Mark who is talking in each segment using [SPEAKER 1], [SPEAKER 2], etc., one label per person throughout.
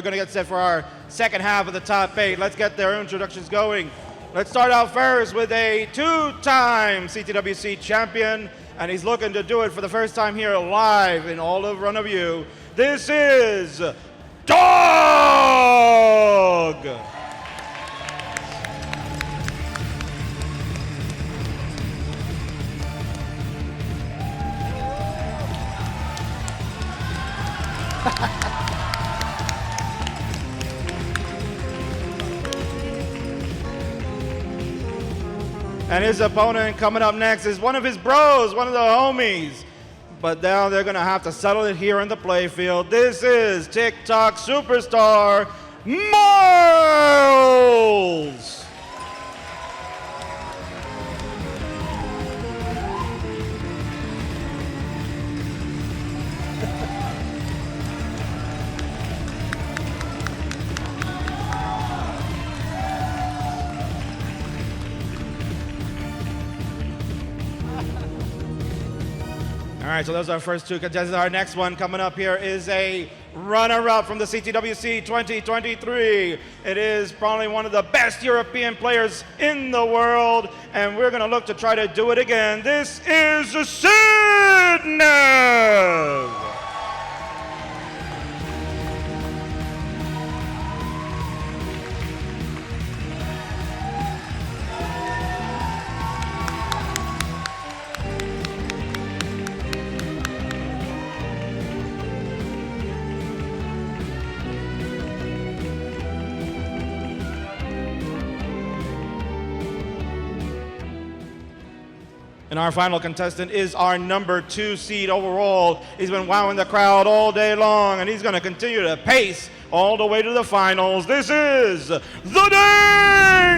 [SPEAKER 1] We're going to get set for our second half of the top 8. Let's get their introductions going. Let's start out first with a two-time CTWC champion, and he's looking to do it for the first time here live in all of Run of You. This is Dog! And his opponent coming up next is one of his bros, one of the homies. But now they're gonna have to settle it here in the playfield. This is TikTok superstar, Miles! All right, so those are our first two contestants. Our next one coming up here is a runner-up from the CTWC 2023. It is probably one of the best European players in the world, and we're gonna look to try to do it again. This is Sidnev! And our final contestant is our number 2 seed overall. He's been wowing the crowd all day long, and he's going to continue to pace all the way to the finals. This is the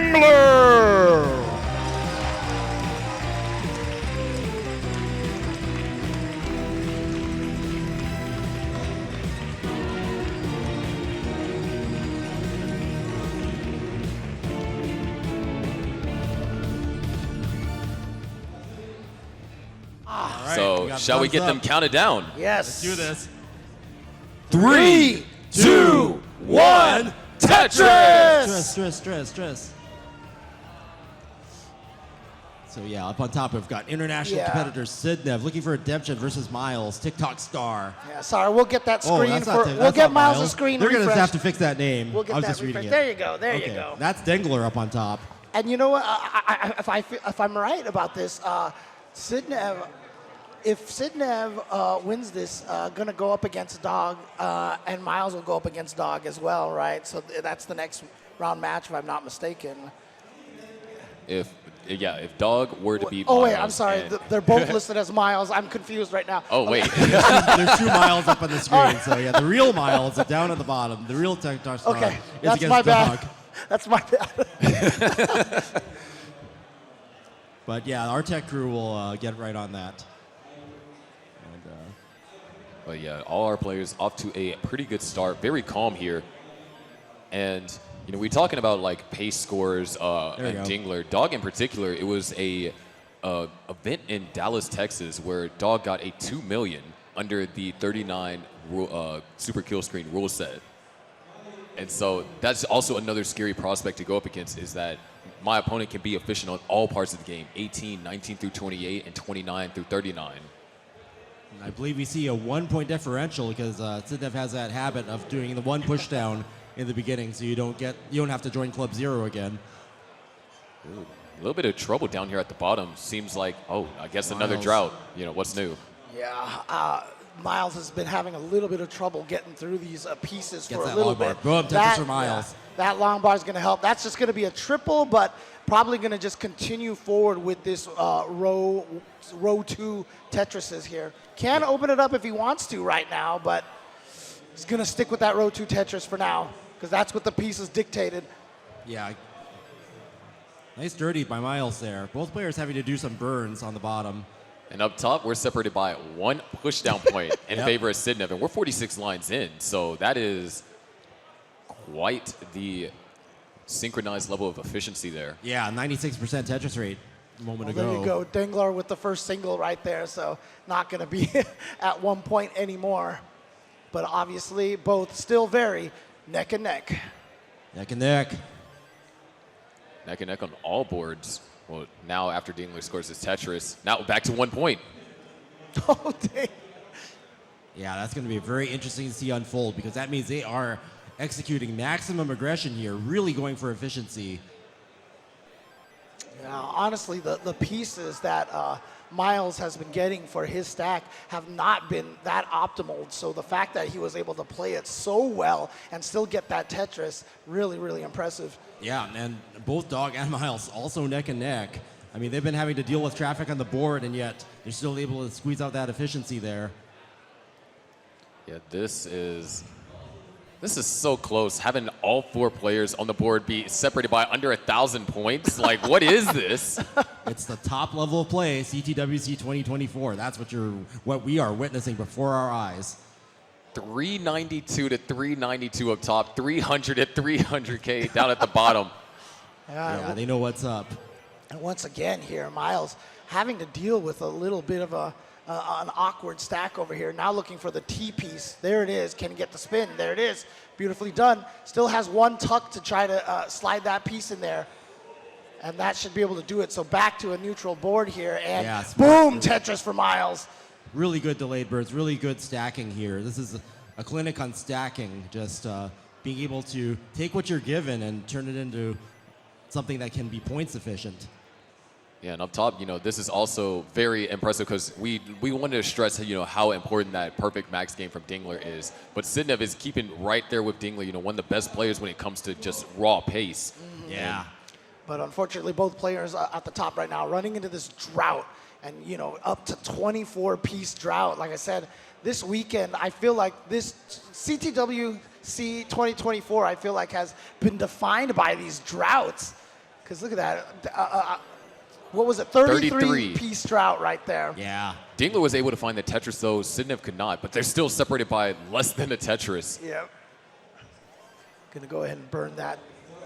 [SPEAKER 1] Dangler!
[SPEAKER 2] So, shall we get them counted down?
[SPEAKER 3] Yes.
[SPEAKER 4] Let's do this.
[SPEAKER 2] 3, 2, 1, Tetris!
[SPEAKER 4] Stress. So yeah, up on top we've got international competitor Sidnev looking for redemption versus Miles, TikTok star.
[SPEAKER 3] Yeah, sorry, we'll get that screen
[SPEAKER 4] that's
[SPEAKER 3] for.
[SPEAKER 4] not
[SPEAKER 3] We'll get Miles' screen
[SPEAKER 4] They're gonna
[SPEAKER 3] refreshed.
[SPEAKER 4] have to fix that name.
[SPEAKER 3] We'll get
[SPEAKER 4] I was
[SPEAKER 3] that
[SPEAKER 4] just reading
[SPEAKER 3] refreshed.
[SPEAKER 4] it.
[SPEAKER 3] There you go. There you
[SPEAKER 4] Okay,
[SPEAKER 3] go.
[SPEAKER 4] that's Dangler up on top.
[SPEAKER 3] And you know what? If I'm right about this, Sidnev, if Sidnev wins this, gonna go up against Dog, and Miles will go up against Dog as well, right? So that's the next round match, if I'm not mistaken.
[SPEAKER 2] If Dog were to be
[SPEAKER 3] Oh wait,
[SPEAKER 2] Miles
[SPEAKER 3] I'm sorry.
[SPEAKER 2] and-
[SPEAKER 3] They're both listed as Miles. I'm confused right now.
[SPEAKER 2] Oh, wait.
[SPEAKER 4] There's 2 Miles up on the screen. So yeah, the real Miles are down at the bottom. The real TikTok star
[SPEAKER 3] Okay,
[SPEAKER 4] is
[SPEAKER 3] that's
[SPEAKER 4] against
[SPEAKER 3] my bad.
[SPEAKER 4] Dog.
[SPEAKER 3] That's my bad.
[SPEAKER 4] But yeah, our tech crew will get right on that.
[SPEAKER 2] But yeah, all our players off to a pretty good start. Very calm here. And, you know, we're talking about, like, pace scores and
[SPEAKER 4] go.
[SPEAKER 2] Dingler. Dog in particular, it was a event in Dallas, Texas, where Dog got a 2 million under the 39 super kill screen rule set. And so that's also another scary prospect to go up against, is that my opponent can be efficient on all parts of the game, 18, 19 through 28, and 29 through 39.
[SPEAKER 4] I believe we see a 1-point differential because Sidnev has that habit of doing the 1 pushdown in the beginning, so you don't have to join Club Zero again.
[SPEAKER 2] Ooh, a little bit of trouble down here at the bottom. Seems like, I guess another
[SPEAKER 4] Miles.
[SPEAKER 2] drought. You know, what's new?
[SPEAKER 3] Yeah, Miles has been having a little bit of trouble getting through these pieces
[SPEAKER 4] Gets
[SPEAKER 3] for a
[SPEAKER 4] that
[SPEAKER 3] little
[SPEAKER 4] long bar.
[SPEAKER 3] bit.
[SPEAKER 4] Boom, Tetris for Miles.
[SPEAKER 3] That long bar is going to help. That's just going to be a triple, but probably going to just continue forward with this row 2 Tetrises here. Can open it up if he wants to right now, but he's going to stick with that row 2 Tetris for now because that's what the pieces dictated.
[SPEAKER 4] Yeah. Nice dirty by Miles there. Both players having to do some burns on the bottom.
[SPEAKER 2] And up top, we're separated by 1 pushdown point in favor of Sidnev, and we're 46 lines in. So that is quite the synchronized level of efficiency there.
[SPEAKER 4] Yeah, 96% Tetris rate a moment ago.
[SPEAKER 3] There you go. Dangler with the first single right there, so not going to be at 1 point anymore. But obviously, both still very, Neck and neck.
[SPEAKER 4] Neck and neck.
[SPEAKER 2] Neck and neck on all boards. Well, now after Dingler scores his Tetris, now back to 1 point.
[SPEAKER 3] Oh, dang.
[SPEAKER 4] Yeah, that's going to be very interesting to see unfold because that means they are executing maximum aggression here, really going for efficiency.
[SPEAKER 3] Yeah, honestly, the pieces that Miles has been getting for his stack have not been that optimal. So the fact that he was able to play it so well and still get that Tetris, really, really impressive.
[SPEAKER 4] Yeah, and both Dog and Miles also neck and neck. I mean, they've been having to deal with traffic on the board, and yet they're still able to squeeze out that efficiency there.
[SPEAKER 2] Yeah, this is so close. Having all 4 players on the board be separated by under 1,000 points. Like, what is this?
[SPEAKER 4] It's the top level of play, CTWC 2024. That's what we are witnessing before our eyes.
[SPEAKER 2] 392 to 392 up top, 300 to 300K down at the bottom.
[SPEAKER 4] Yeah, they know what's up.
[SPEAKER 3] And once again here, Miles having to deal with a little bit of an awkward stack over here. Now looking for the T piece. There it is. Can get the spin. There it is. Beautifully done. Still has one tuck to try to slide that piece in there. And that should be able to do it. So back to a neutral board here. And
[SPEAKER 4] Yeah, smart.
[SPEAKER 3] boom, Tetris for Miles.
[SPEAKER 4] Really good delayed birds, really good stacking here. This is a clinic on stacking, just being able to take what you're given and turn it into something that can be points efficient.
[SPEAKER 2] Yeah, and up top, this is also very impressive because we wanted to stress, how important that perfect max game from Dingler is. But Sidnev is keeping right there with Dingler, one of the best players when it comes to just raw pace.
[SPEAKER 4] Yeah.
[SPEAKER 3] But unfortunately, both players at the top right now running into this drought and, up to 24-piece drought. Like I said, this weekend, I feel like this CTWC 2024, I feel like has been defined by these droughts. Because look at that. What was it? 33-piece drought right there.
[SPEAKER 4] Yeah.
[SPEAKER 2] Dingler was able to find the Tetris, though Sidnev could not, but they're still separated by less than a Tetris.
[SPEAKER 3] Yep. Gonna go ahead and burn that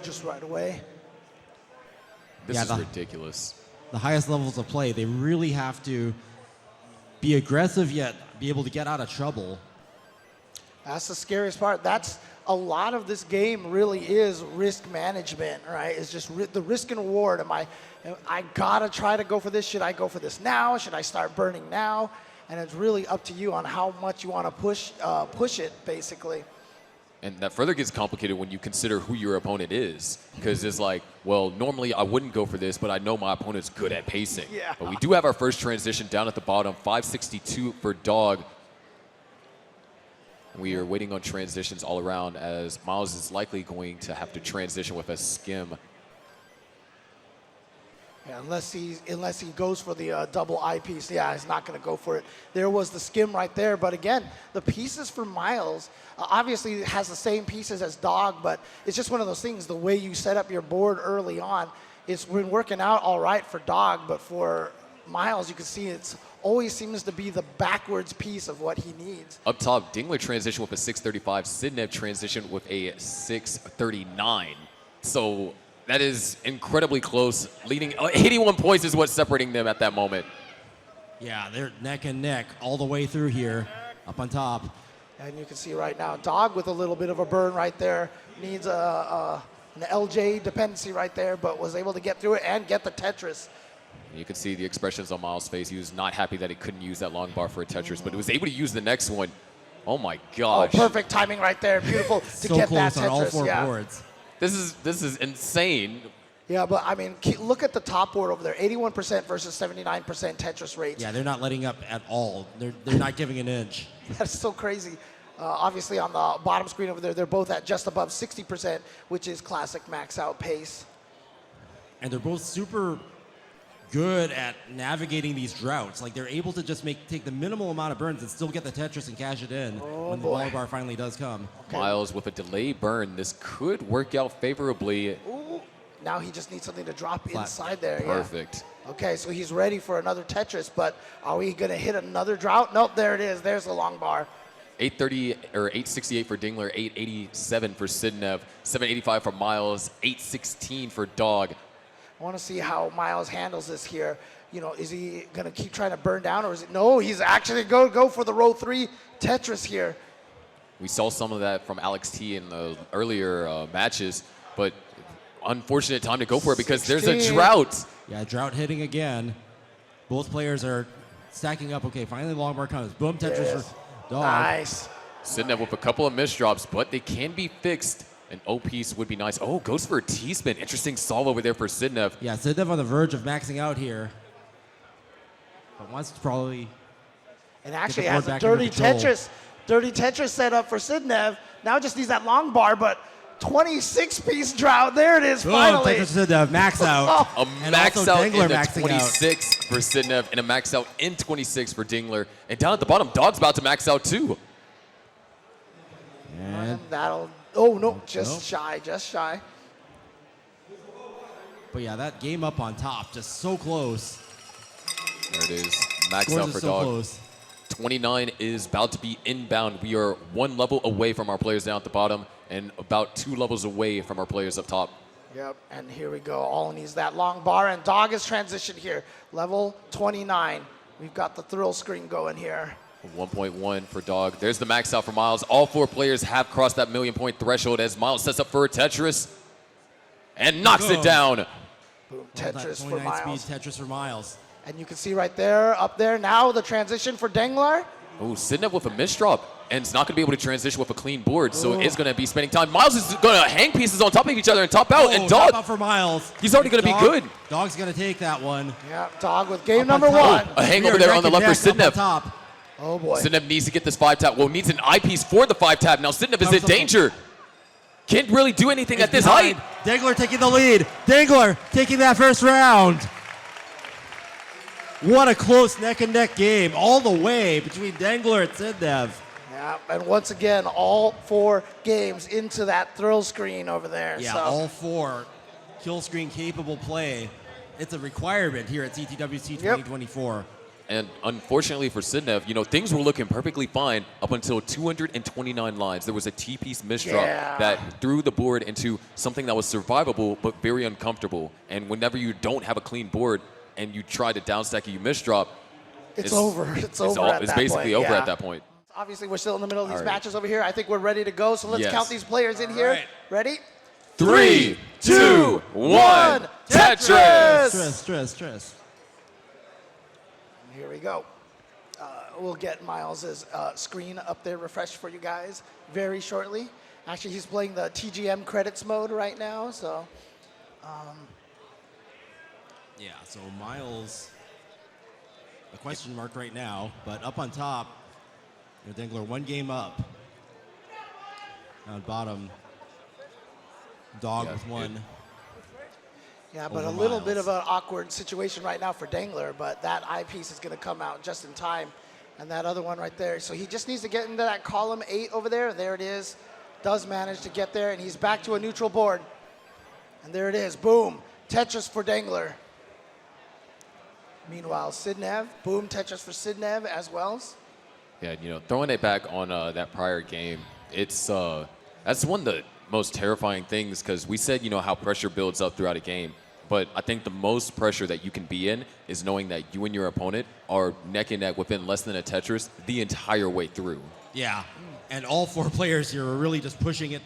[SPEAKER 3] just right away.
[SPEAKER 2] This is ridiculous.
[SPEAKER 4] The highest levels of play, they really have to be aggressive yet be able to get out of trouble.
[SPEAKER 3] That's the scariest part. That's a lot of this game really is risk management, right? It's just the risk and reward. I gotta try to go for this. Should I go for this now? Should I start burning now? And it's really up to you on how much you want to push it, basically.
[SPEAKER 2] And that further gets complicated when you consider who your opponent is. Because it's like, well, normally I wouldn't go for this, but I know my opponent's good at pacing.
[SPEAKER 3] Yeah.
[SPEAKER 2] But we do have our first transition down at the bottom, 562 for Dog. We are waiting on transitions all around as Miles is likely going to have to transition with a skim.
[SPEAKER 3] Yeah, unless he goes for the double eye piece, yeah, he's not going to go for it. There was the skim right there, but again, the pieces for Miles obviously has the same pieces as Dog, but it's just one of those things. The way you set up your board early on, it's been working out all right for Dog, but for Miles, you can see it's always seems to be the backwards piece of what he needs.
[SPEAKER 2] Up top, Dingler transition with a 635, Sidnev transition with a 639. So that is incredibly close. Leading 81 points is what's separating them at that moment.
[SPEAKER 4] Yeah, they're neck and neck all the way through here, up on top.
[SPEAKER 3] And you can see right now, Dog with a little bit of a burn right there. Needs an LJ dependency right there, but was able to get through it and get the Tetris.
[SPEAKER 2] You can see the expressions on Miles' face. He was not happy that he couldn't use that long bar for a Tetris, but he was able to use the next one. Oh my gosh.
[SPEAKER 3] Oh, perfect timing right there. Beautiful to
[SPEAKER 4] So
[SPEAKER 3] get
[SPEAKER 4] close
[SPEAKER 3] that
[SPEAKER 4] on all
[SPEAKER 3] Tetris.
[SPEAKER 4] four
[SPEAKER 3] Yeah.
[SPEAKER 4] boards.
[SPEAKER 2] This is insane.
[SPEAKER 3] Yeah, but I mean, look at the top board over there. 81% versus 79% Tetris rates.
[SPEAKER 4] Yeah, they're not letting up at all. They're not giving an inch.
[SPEAKER 3] That's so crazy. Obviously, on the bottom screen over there, they're both at just above 60%, which is classic max out pace.
[SPEAKER 4] And they're both super good at navigating these droughts. Like they're able to just take the minimal amount of burns and still get the Tetris and cash it in when the ball bar finally does come.
[SPEAKER 3] Okay.
[SPEAKER 2] Miles with a delay burn. This could work out favorably.
[SPEAKER 3] Ooh, now he just needs something to drop
[SPEAKER 4] Flat.
[SPEAKER 3] inside there. Yeah.
[SPEAKER 2] Perfect.
[SPEAKER 3] Okay, so he's ready for another Tetris, but are we going to hit another drought? Nope, there it is. There's the long bar.
[SPEAKER 2] 830 or 868 for Dingler, 887 for Sidnev, 785 for Miles, 816 for Dog.
[SPEAKER 3] I want to see how Miles handles this here. You know, is he going to keep trying to burn down, or is it? No, he's actually go for the row 3 Tetris here.
[SPEAKER 2] We saw some of that from Alex T in the earlier matches, but unfortunate time to go for it because there's a
[SPEAKER 3] 16.
[SPEAKER 2] drought.
[SPEAKER 4] Yeah, drought hitting again. Both players are stacking up. Okay, finally long bar comes. Boom, Tetris
[SPEAKER 3] Yes.
[SPEAKER 4] for Dog.
[SPEAKER 3] Nice.
[SPEAKER 2] Sidnev with a couple of misdrops, but they can be fixed. An O piece would be nice. Oh, goes for a T-spin. Interesting solve over there for Sidnev.
[SPEAKER 4] Yeah, Sidnev on the verge of maxing out here. But wants to probably...
[SPEAKER 3] And actually
[SPEAKER 4] board
[SPEAKER 3] has a
[SPEAKER 4] back under
[SPEAKER 3] dirty
[SPEAKER 4] control.
[SPEAKER 3] Dirty Tetris set up for Sidnev. Now just needs that long bar, but 26-piece drought. There it is,
[SPEAKER 4] Boom,
[SPEAKER 3] finally.
[SPEAKER 4] Tetris Sidnev, max out.
[SPEAKER 2] A
[SPEAKER 4] And
[SPEAKER 2] max
[SPEAKER 4] also
[SPEAKER 2] out
[SPEAKER 4] Dingler
[SPEAKER 2] in the
[SPEAKER 4] maxing
[SPEAKER 2] 26 for Sidnev and a max out in 26 for Dingler. And down at the bottom, Dog's about to max out too.
[SPEAKER 4] And,
[SPEAKER 3] That'll, oh no, just
[SPEAKER 4] Nope.
[SPEAKER 3] shy, just shy.
[SPEAKER 4] but yeah, that game up on top, just so close.
[SPEAKER 2] There it is. Max
[SPEAKER 4] Scores
[SPEAKER 2] out
[SPEAKER 4] are
[SPEAKER 2] for
[SPEAKER 4] so
[SPEAKER 2] Dog.
[SPEAKER 4] close.
[SPEAKER 2] 29 is about to be inbound. We are one level away from our players down at the bottom and about 2 levels away from our players up top.
[SPEAKER 3] Yep, and here we go. All needs that long bar, and Dog is transitioned here. Level 29. We've got the thrill screen going here.
[SPEAKER 2] 1.1 for Dog. There's the max out for Miles. All 4 players have crossed that million-point threshold as Miles sets up for a Tetris and knocks it down.
[SPEAKER 3] Boom,
[SPEAKER 4] That
[SPEAKER 3] Tetris for
[SPEAKER 4] 29
[SPEAKER 3] Miles.
[SPEAKER 4] speed Tetris for Miles.
[SPEAKER 3] And you can see right there, up there now, the transition for Dengler.
[SPEAKER 2] Oh, Sidnev with a misdrop. And it's not going to be able to transition with a clean board, so it's going to be spending time. Miles is going to hang pieces on top of each other and top out.
[SPEAKER 4] Oh,
[SPEAKER 2] and
[SPEAKER 4] top
[SPEAKER 2] Dog,
[SPEAKER 4] out for Miles.
[SPEAKER 2] he's already going to be
[SPEAKER 4] Dog-
[SPEAKER 2] good.
[SPEAKER 4] Dog's going to take that one.
[SPEAKER 3] Yeah, Dog with game
[SPEAKER 4] Up
[SPEAKER 3] number
[SPEAKER 4] on top.
[SPEAKER 3] 1.
[SPEAKER 2] A hang
[SPEAKER 4] We
[SPEAKER 2] over
[SPEAKER 4] are
[SPEAKER 2] there
[SPEAKER 4] neck
[SPEAKER 2] on the
[SPEAKER 4] and
[SPEAKER 2] left for
[SPEAKER 4] neck up on
[SPEAKER 2] Sidnev.
[SPEAKER 4] top.
[SPEAKER 3] Oh boy.
[SPEAKER 2] Sidnev needs to get this 5-tap. Well, needs an eyepiece for the 5-tap. Now Sidnev is
[SPEAKER 4] Comes
[SPEAKER 2] in
[SPEAKER 4] up-
[SPEAKER 2] danger. Can't really do anything at this
[SPEAKER 4] Behind.
[SPEAKER 2] height.
[SPEAKER 4] Dangler taking the lead. Dangler taking that first round. What a close neck and neck game all the way between Dangler and Sidnev.
[SPEAKER 3] Yeah, and once again, all 4 games into that thrill screen over there.
[SPEAKER 4] Yeah,
[SPEAKER 3] so.
[SPEAKER 4] all 4 kill screen capable play. It's a requirement here at CTWC 2024.
[SPEAKER 2] And unfortunately for Sidnev, you know, things were looking perfectly fine up until 229 lines. There was a T-piece misdrop
[SPEAKER 3] Yeah.
[SPEAKER 2] that threw the board into something that was survivable but very uncomfortable. And whenever you don't have a clean board and you try to downstack and you misdrop,
[SPEAKER 3] It's over. It's over
[SPEAKER 2] all-
[SPEAKER 3] at
[SPEAKER 2] it's
[SPEAKER 3] that
[SPEAKER 2] basically
[SPEAKER 3] point.
[SPEAKER 2] over
[SPEAKER 3] Yeah.
[SPEAKER 2] at that point.
[SPEAKER 3] Obviously, we're still in the middle of these
[SPEAKER 2] All right.
[SPEAKER 3] matches over here. I think we're ready to go, so let's
[SPEAKER 2] Yes.
[SPEAKER 3] count these players in here.
[SPEAKER 4] right.
[SPEAKER 3] Ready?
[SPEAKER 2] 3, 2, 1, Tetris!
[SPEAKER 4] Stress.
[SPEAKER 3] Here we go. We'll get Miles's screen up there refreshed for you guys very shortly. Actually, he's playing the TGM credits mode right now, so
[SPEAKER 4] Yeah, so Miles, a question mark right now, but up on top, Dangler 1 game up. On bottom, Dog
[SPEAKER 2] Yeah,
[SPEAKER 4] with 1.
[SPEAKER 3] yeah, but
[SPEAKER 4] Over
[SPEAKER 3] a little bit
[SPEAKER 4] Miles.
[SPEAKER 3] of an awkward situation right now for Dangler, but that eyepiece is going to come out just in time. And that other one right there. So he just needs to get into that column 8 over there. There it is. Does manage to get there, and he's back to a neutral board. And there it is. Boom. Tetris for Dangler. Meanwhile, Sidnev. Boom. Tetris for Sidnev as well.
[SPEAKER 2] Yeah, you know, throwing it back on that prior game, it's that's one of the most terrifying things because we said, you know, how pressure builds up throughout a game. But I think the most pressure that you can be in is knowing that you and your opponent are neck and neck within less than a Tetris the entire way through.
[SPEAKER 4] Yeah, and all 4 players here are really just pushing it,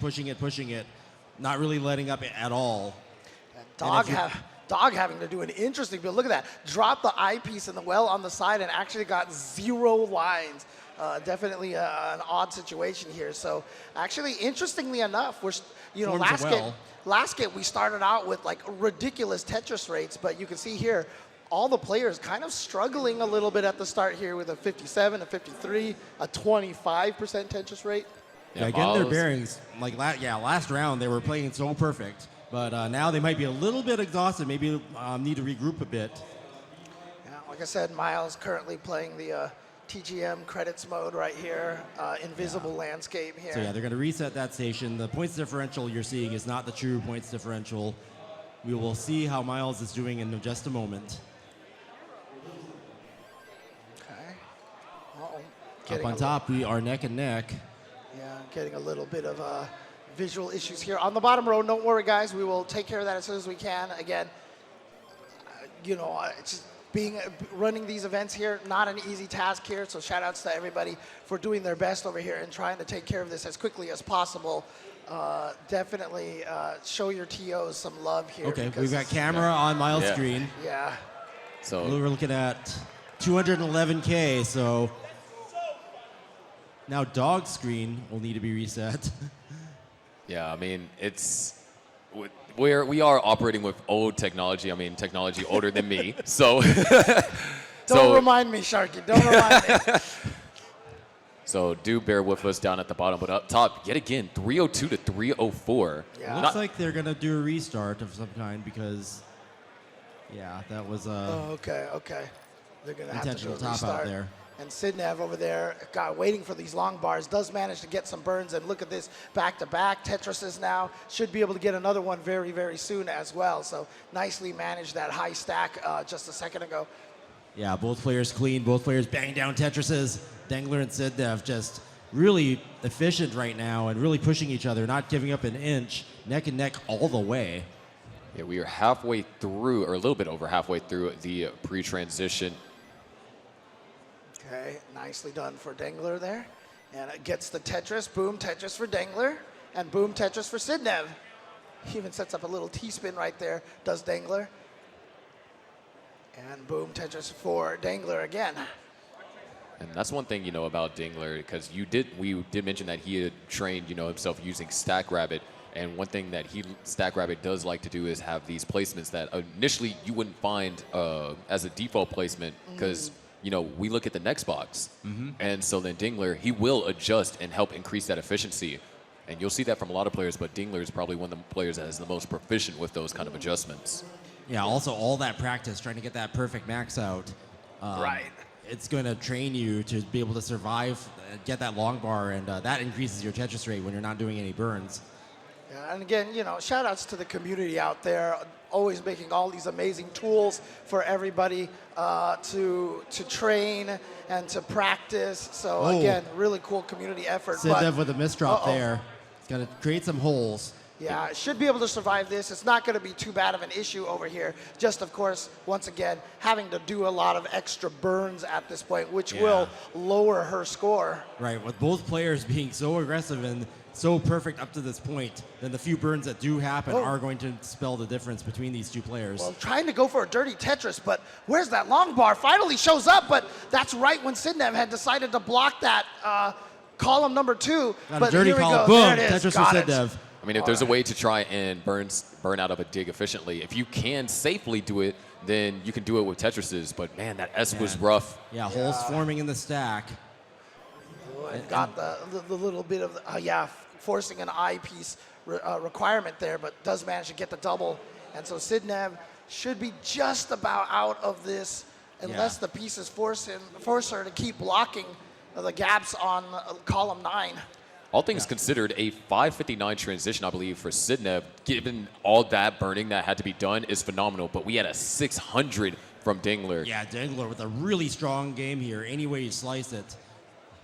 [SPEAKER 4] not really letting up at all.
[SPEAKER 3] Dog,
[SPEAKER 4] if you-
[SPEAKER 3] Dog having to do an interesting build. Look at that. Drop the eyepiece in the well on the side and actually got 0 lines. Definitely an odd situation here. So actually, interestingly enough, we're, you know,
[SPEAKER 4] Forms a well.
[SPEAKER 3] last game we started out with like ridiculous Tetris rates, but you can see here, all the players kind of struggling a little bit at the start here with a 57, a 53, a 25% Tetris rate.
[SPEAKER 4] Yeah, getting their
[SPEAKER 2] Miles-
[SPEAKER 4] bearings. Like, last round they were playing so perfect, but now they might be a little bit exhausted. Maybe need to regroup a bit.
[SPEAKER 3] Yeah, like I said, Miles currently playing the TGM credits mode right here, invisible landscape here.
[SPEAKER 4] So yeah, they're going to reset that station. The points differential you're seeing is not the true points differential. We will see how Miles is doing in just a moment.
[SPEAKER 3] Okay. Uh-oh.
[SPEAKER 4] Up
[SPEAKER 3] Getting
[SPEAKER 4] on
[SPEAKER 3] a
[SPEAKER 4] top, we are neck and neck.
[SPEAKER 3] Yeah, getting a little bit of visual issues here. On the bottom row, don't worry, guys. We will take care of that as soon as we can. Again, you know, it's just running these events here, not an easy task here. So shout outs to everybody for doing their best over here and trying to take care of this as quickly as possible. Definitely show your TOs some love here.
[SPEAKER 4] Okay, we've got camera on Miles'
[SPEAKER 2] Yeah.
[SPEAKER 4] screen.
[SPEAKER 3] Yeah.
[SPEAKER 2] So
[SPEAKER 4] We're looking at 211K, so now dog screen will need to be reset.
[SPEAKER 2] yeah, I mean we are operating with old technology. I mean technology older than me. So
[SPEAKER 3] Don't remind me, Sharky. Don't remind me.
[SPEAKER 2] So do bear with us down at the bottom, but up top, yet again, 302 to 304.
[SPEAKER 3] Yeah.
[SPEAKER 4] Looks like they're gonna do a restart of some kind because, yeah, that was
[SPEAKER 3] Oh, okay. They're going to have to do
[SPEAKER 4] intentional
[SPEAKER 3] a
[SPEAKER 4] top
[SPEAKER 3] restart.
[SPEAKER 4] out there.
[SPEAKER 3] And Sidnev over there, God, waiting for these long bars, does manage to get some burns. And look at this, back-to-back Tetrises now. Should be able to get another one very, very soon as well. So nicely managed that high stack just a second ago.
[SPEAKER 4] Yeah, both players clean, both players bang down Tetrises. Dengler and Sidnev just really efficient right now and really pushing each other, not giving up an inch, neck and neck all the way.
[SPEAKER 2] Yeah, we are halfway through, or a little bit over halfway through the pre-transition.
[SPEAKER 3] Okay, nicely done for Dengler there. And it gets the Tetris, boom, Tetris for Dengler, and boom, Tetris for Sidnev. He even sets up a little T-spin right there, does Dengler. And boom, Tetris for Dengler again.
[SPEAKER 2] And that's one thing, about Dingler, because we did mention that he had trained, himself using Stack Rabbit. And one thing that Stack Rabbit does like to do is have these placements that initially you wouldn't find as a default placement, because we look at the next box, and so then Dingler, he will adjust and help increase that efficiency. And you'll see that from a lot of players, but Dingler is probably one of the players that is the most proficient with those kind of adjustments.
[SPEAKER 4] Yeah, also all that practice trying to get that perfect max out.
[SPEAKER 3] Right.
[SPEAKER 4] It's going to train you to be able to survive, get that long bar, and that increases your Tetris rate when you're not doing any burns.
[SPEAKER 3] Yeah, and again, shout outs to the community out there, always making all these amazing tools for everybody to train and to practice. So again, really cool community effort.
[SPEAKER 4] Sidnev with a misdrop there. It's going to create some holes.
[SPEAKER 3] Yeah, should be able to survive this. It's not going to be too bad of an issue over here. Just, of course, once again, having to do a lot of extra burns at this point, which will lower her score.
[SPEAKER 4] Right, with both players being so aggressive and so perfect up to this point, then the few burns that do happen are going to spell the difference between these two players.
[SPEAKER 3] Well, trying to go for a dirty Tetris, but where's that long bar? Finally shows up, but that's right when Sidnev had decided to block that column number 2.
[SPEAKER 4] Got
[SPEAKER 3] but
[SPEAKER 4] a dirty
[SPEAKER 3] here we
[SPEAKER 4] column.
[SPEAKER 3] go.
[SPEAKER 4] Boom,
[SPEAKER 3] There it is.
[SPEAKER 4] Tetris
[SPEAKER 3] Got
[SPEAKER 4] for
[SPEAKER 3] it.
[SPEAKER 4] Sidnev.
[SPEAKER 2] I mean, if there's a way to try and burn out of a dig efficiently, if you can safely do it, then you can do it with Tetrises. But man, that S was rough.
[SPEAKER 4] Yeah, holes forming in the stack.
[SPEAKER 3] And got the little bit of, forcing an eyepiece requirement there, but does manage to get the double. And so Sidnev should be just about out of this unless the pieces force her to keep blocking the gaps on column 9.
[SPEAKER 2] All things considered, a 559 transition, I believe, for Sidnev, given all that burning that had to be done, is phenomenal. But we had a 600 from Dingler.
[SPEAKER 4] Yeah, Dengler with a really strong game here, any way you slice it.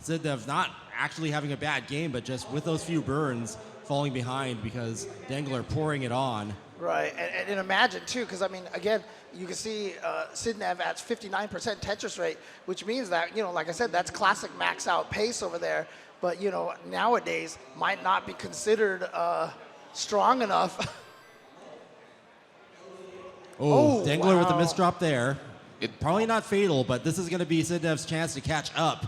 [SPEAKER 4] Sidnev not actually having a bad game, but just with those few burns, falling behind because Dengler pouring it on.
[SPEAKER 3] Right, and imagine too, because I mean, again, you can see Sidnev at 59% Tetris rate, which means that, like I said, that's classic max out pace over there. But, nowadays might not be considered strong enough.
[SPEAKER 4] Dengler with the
[SPEAKER 3] wow.
[SPEAKER 4] misdrop there. Probably not fatal, but this is going to be Sidnev's chance to catch up.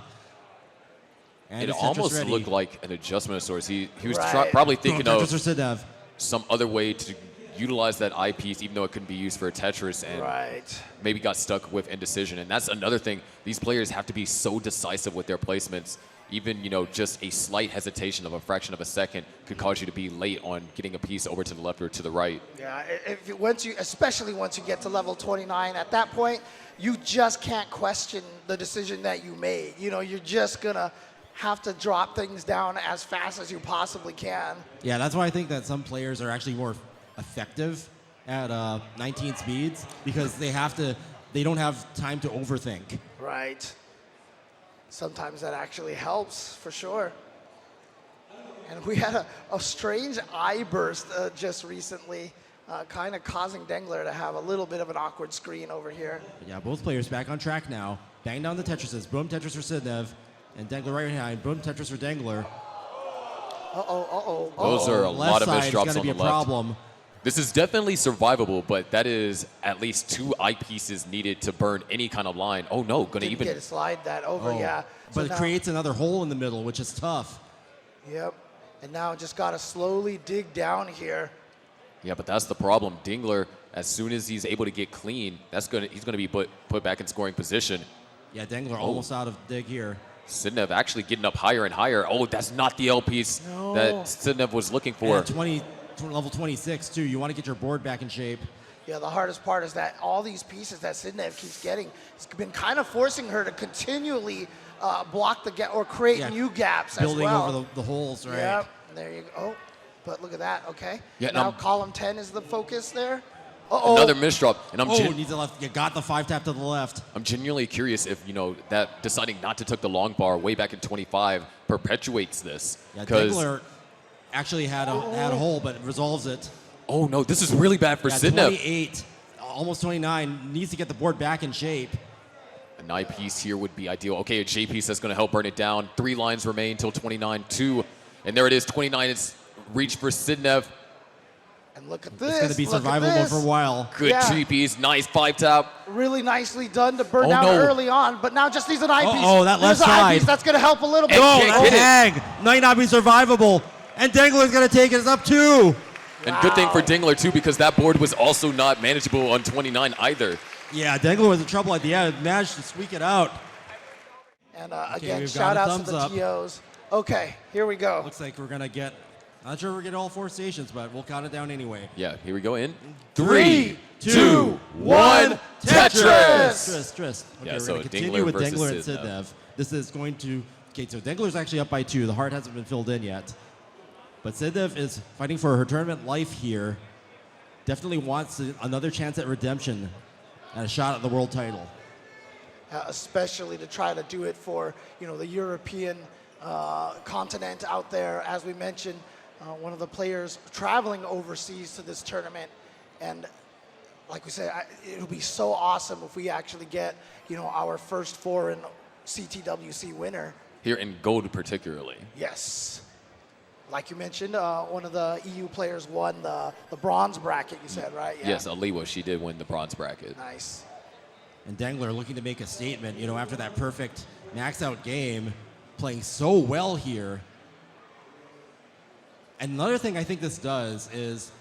[SPEAKER 4] And
[SPEAKER 2] It
[SPEAKER 4] it's Tetris
[SPEAKER 2] almost
[SPEAKER 4] ready.
[SPEAKER 2] looked like an adjustment of sorts. He was
[SPEAKER 3] Right.
[SPEAKER 2] probably
[SPEAKER 4] Boom,
[SPEAKER 2] thinking
[SPEAKER 4] Tetris
[SPEAKER 2] of
[SPEAKER 4] for Sidnev.
[SPEAKER 2] some other way to utilize that eyepiece, even though it couldn't be used for a Tetris, and
[SPEAKER 3] Right.
[SPEAKER 2] maybe got stuck with indecision. And that's another thing. These players have to be so decisive with their placements. Even, just a slight hesitation of a fraction of a second could cause you to be late on getting a piece over to the left or to the right.
[SPEAKER 3] Yeah, especially once you get to level 29, at that point, you just can't question the decision that you made. You're just going to have to drop things down as fast as you possibly can.
[SPEAKER 4] Yeah, that's why I think that some players are actually more effective at 19 speeds because they don't have time to overthink.
[SPEAKER 3] Right. Sometimes that actually helps, for sure. And we had a strange eye burst just recently kind of causing Dengler to have a little bit of an awkward screen over here.
[SPEAKER 4] But yeah, both players back on track now. Bang down the Tetrises. Boom Tetris for Sidnev. And Dengler right behind. Boom Tetris for Dengler.
[SPEAKER 2] Those are a
[SPEAKER 4] Left
[SPEAKER 2] lot of
[SPEAKER 4] side
[SPEAKER 2] missed
[SPEAKER 4] is
[SPEAKER 2] drops
[SPEAKER 4] gonna
[SPEAKER 2] on
[SPEAKER 4] be
[SPEAKER 2] the
[SPEAKER 4] a
[SPEAKER 2] left.
[SPEAKER 4] problem.
[SPEAKER 2] This is definitely survivable, but that is at least 2 eyepieces needed to burn any kind of line. Oh no, gonna
[SPEAKER 3] Didn't
[SPEAKER 2] even.
[SPEAKER 3] get to slide that over, yeah. So
[SPEAKER 4] But it
[SPEAKER 3] now-
[SPEAKER 4] creates another hole in the middle, which is tough.
[SPEAKER 3] Yep. And now just got to slowly dig down here.
[SPEAKER 2] Yeah, but that's the problem. Dingler, as soon as he's able to get clean, he's gonna be put back in scoring position.
[SPEAKER 4] Yeah, Dengler almost out of dig here.
[SPEAKER 2] Sidnev actually getting up higher and higher. Oh, that's not the L piece that Sidnev was looking for.
[SPEAKER 4] And level 26 too. You want to get your board back in shape.
[SPEAKER 3] Yeah, the hardest part is that all these pieces that Sidnev keeps getting, it's been kind of forcing her to continually block the gap or create
[SPEAKER 4] Yeah,
[SPEAKER 3] new gaps as
[SPEAKER 4] Building
[SPEAKER 3] well.
[SPEAKER 4] over the holes, right?
[SPEAKER 3] Yep, there you go. Oh, but look at that, okay.
[SPEAKER 2] Yeah,
[SPEAKER 3] now
[SPEAKER 2] now-
[SPEAKER 3] column 10 is the focus there. Uh-oh.
[SPEAKER 2] Another misdrop, and
[SPEAKER 4] Oh, needs a left. You got the 5-tap to the left.
[SPEAKER 2] I'm genuinely curious if, that deciding not to took the long bar way back in 25 perpetuates this.
[SPEAKER 4] Yeah,
[SPEAKER 2] 'Cause-
[SPEAKER 4] Dengler actually had a hole, but resolves it.
[SPEAKER 2] oh no, this is really bad for
[SPEAKER 4] Yeah,
[SPEAKER 2] Sidnev.
[SPEAKER 4] 28, almost 29, needs to get the board back in shape.
[SPEAKER 2] An I piece here would be ideal. Okay, a J piece that's going to help burn it down. 3 lines remain till 29-2. And there it is, 29 is reached for Sidnev.
[SPEAKER 3] And look at this.
[SPEAKER 4] It's going to be
[SPEAKER 3] look at
[SPEAKER 4] survival mode
[SPEAKER 3] this.
[SPEAKER 4] for a while.
[SPEAKER 2] Good
[SPEAKER 3] Yeah.
[SPEAKER 2] G piece, nice 5-tap.
[SPEAKER 3] Really nicely done to burn
[SPEAKER 2] Oh,
[SPEAKER 3] down
[SPEAKER 2] no.
[SPEAKER 3] early on, but now just needs an eyepiece.
[SPEAKER 4] Uh-oh, that
[SPEAKER 3] There's
[SPEAKER 4] left
[SPEAKER 3] an eyepiece
[SPEAKER 4] side.
[SPEAKER 3] that's going to help a little bit.
[SPEAKER 2] Oh,
[SPEAKER 4] No,
[SPEAKER 2] can't
[SPEAKER 4] that's
[SPEAKER 2] get it.
[SPEAKER 4] hang. Might not be survivable. And Dengler's going to take it. It's up 2.
[SPEAKER 2] And good thing for Dingler, too, because that board was also not manageable on 29 either.
[SPEAKER 4] Yeah, Dengler was in trouble at the end. Managed to squeak it out.
[SPEAKER 3] And again,
[SPEAKER 4] we've
[SPEAKER 3] shout
[SPEAKER 4] got a
[SPEAKER 3] outs to the
[SPEAKER 4] thumbs up.
[SPEAKER 3] TOs. Okay, here we go.
[SPEAKER 4] Looks like we're going to get, not sure we're getting all 4 stations, but we'll count it down anyway.
[SPEAKER 2] Yeah, here we go in.
[SPEAKER 3] 3,
[SPEAKER 2] 3,
[SPEAKER 3] 2,
[SPEAKER 2] 2, 1, Tetris!
[SPEAKER 4] Tetris. Okay,
[SPEAKER 2] Yeah,
[SPEAKER 4] we're
[SPEAKER 2] so
[SPEAKER 4] going to continue
[SPEAKER 2] Dingler
[SPEAKER 4] with
[SPEAKER 2] versus
[SPEAKER 4] Dengler and
[SPEAKER 2] Sidnev.
[SPEAKER 4] Sidnev. This is going to, okay, so Dengler's actually up by 2. The heart hasn't been filled in yet. But Sidnev is fighting for her tournament life here. Definitely wants another chance at redemption and a shot at the world title.
[SPEAKER 3] Especially to try to do it for the European continent out there. As we mentioned, one of the players traveling overseas to this tournament, and like we said, it'll be so awesome if we actually get our first foreign CTWC winner.
[SPEAKER 2] Here in gold, particularly.
[SPEAKER 3] Yes. Like you mentioned, one of the EU players won the bronze bracket, you said, right? Yeah.
[SPEAKER 2] Yes, Aliwa, she did win the bronze bracket.
[SPEAKER 3] Nice.
[SPEAKER 4] And Dengler looking to make a statement, after that perfect max out game, playing so well here. And another thing I think this does is,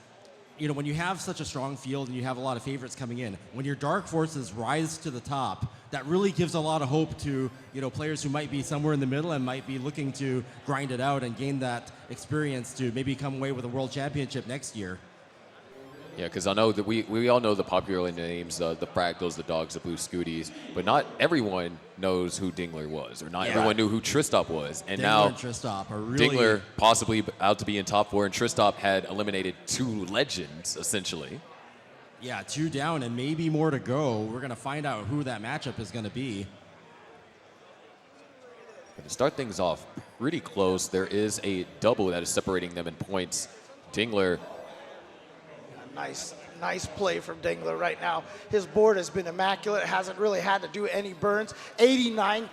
[SPEAKER 4] when you have such a strong field and you have a lot of favorites coming in, when your dark forces rise to the top, that really gives a lot of hope to, players who might be somewhere in the middle and might be looking to grind it out and gain that experience to maybe come away with a world championship next year.
[SPEAKER 2] Yeah, because I know that we all know the popular names, the Fractals, the Dogs, the Blue Scooties, but not everyone knows who Dingler was, or not everyone knew who Tristop was. And
[SPEAKER 4] Dingler
[SPEAKER 2] now
[SPEAKER 4] and Tristop are really
[SPEAKER 2] Dingler possibly out to be in top 4, and Tristop had eliminated 2 legends, essentially.
[SPEAKER 4] Yeah, 2 down and maybe more to go. We're going to find out who that matchup is going to be.
[SPEAKER 2] But to start things off pretty close, there is a double that is separating them in points. Dingler,
[SPEAKER 3] Nice play from Dengler right now. His board has been immaculate. Hasn't really had to do any burns. 89%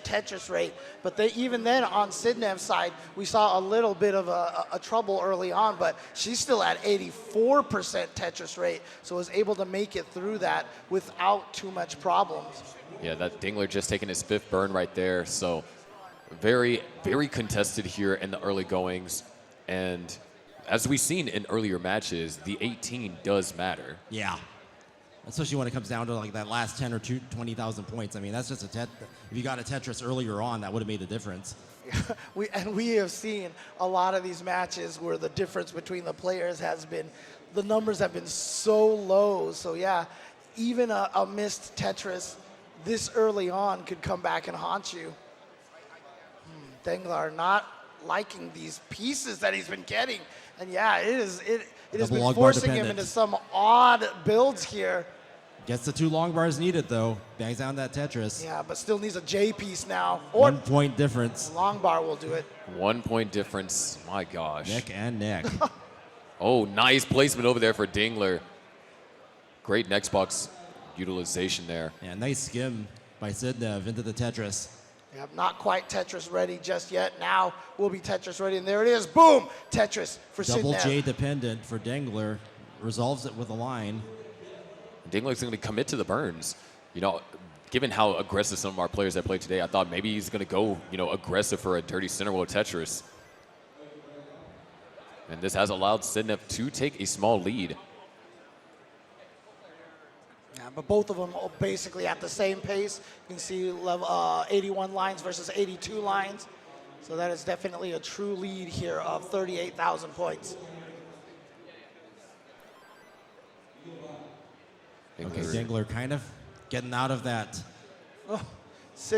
[SPEAKER 3] Tetris rate. But even then on Sidnev's side, we saw a little bit of a trouble early on, but she's still at 84% Tetris rate, so was able to make it through that without too much problems.
[SPEAKER 2] yeah, that Dingler just taking his 5th burn right there. So very, very contested here in the early goings. And as we've seen in earlier matches, the 18 does matter.
[SPEAKER 4] Yeah. Especially when it comes down to like that last 10 or 20,000 points. I mean, that's just if you got a Tetris earlier on, that would have made a difference.
[SPEAKER 3] We have seen a lot of these matches where the difference between the players has been, the numbers have been so low. So yeah, even a missed Tetris this early on could come back and haunt you. Dengler not liking these pieces that he's been getting. And yeah, it has
[SPEAKER 4] Double
[SPEAKER 3] been
[SPEAKER 4] log bar
[SPEAKER 3] forcing him
[SPEAKER 4] dependent.
[SPEAKER 3] into some odd builds here.
[SPEAKER 4] Gets the 2 long bars needed, though. Bangs down that Tetris.
[SPEAKER 3] Yeah, but still needs a J piece now. Or
[SPEAKER 4] 1 point difference.
[SPEAKER 3] long bar will do it.
[SPEAKER 2] 1 point difference. My gosh.
[SPEAKER 4] Neck and neck.
[SPEAKER 2] Oh, nice placement over there for Dingler. Great next box utilization there.
[SPEAKER 4] Yeah, nice skim by Sidnev into the Tetris.
[SPEAKER 3] Yep, not quite Tetris ready just yet. Now we'll be Tetris ready, and there it is. Boom! Tetris for
[SPEAKER 4] Double
[SPEAKER 3] Sidnev.
[SPEAKER 4] J dependent for Dengler. Resolves it with a line.
[SPEAKER 2] Dingler's going to commit to the burns. You know, given how aggressive some of our players have played today, I thought maybe he's going to go, you know, aggressive for a dirty center wheel Tetris. And this has allowed Sidnev to take a small lead.
[SPEAKER 3] Yeah, but both of them are basically at the same pace. You can see level 81 lines versus 82 lines. So that is definitely a true lead here of 38,000 points.
[SPEAKER 4] Okay, Dengler kind of getting out of that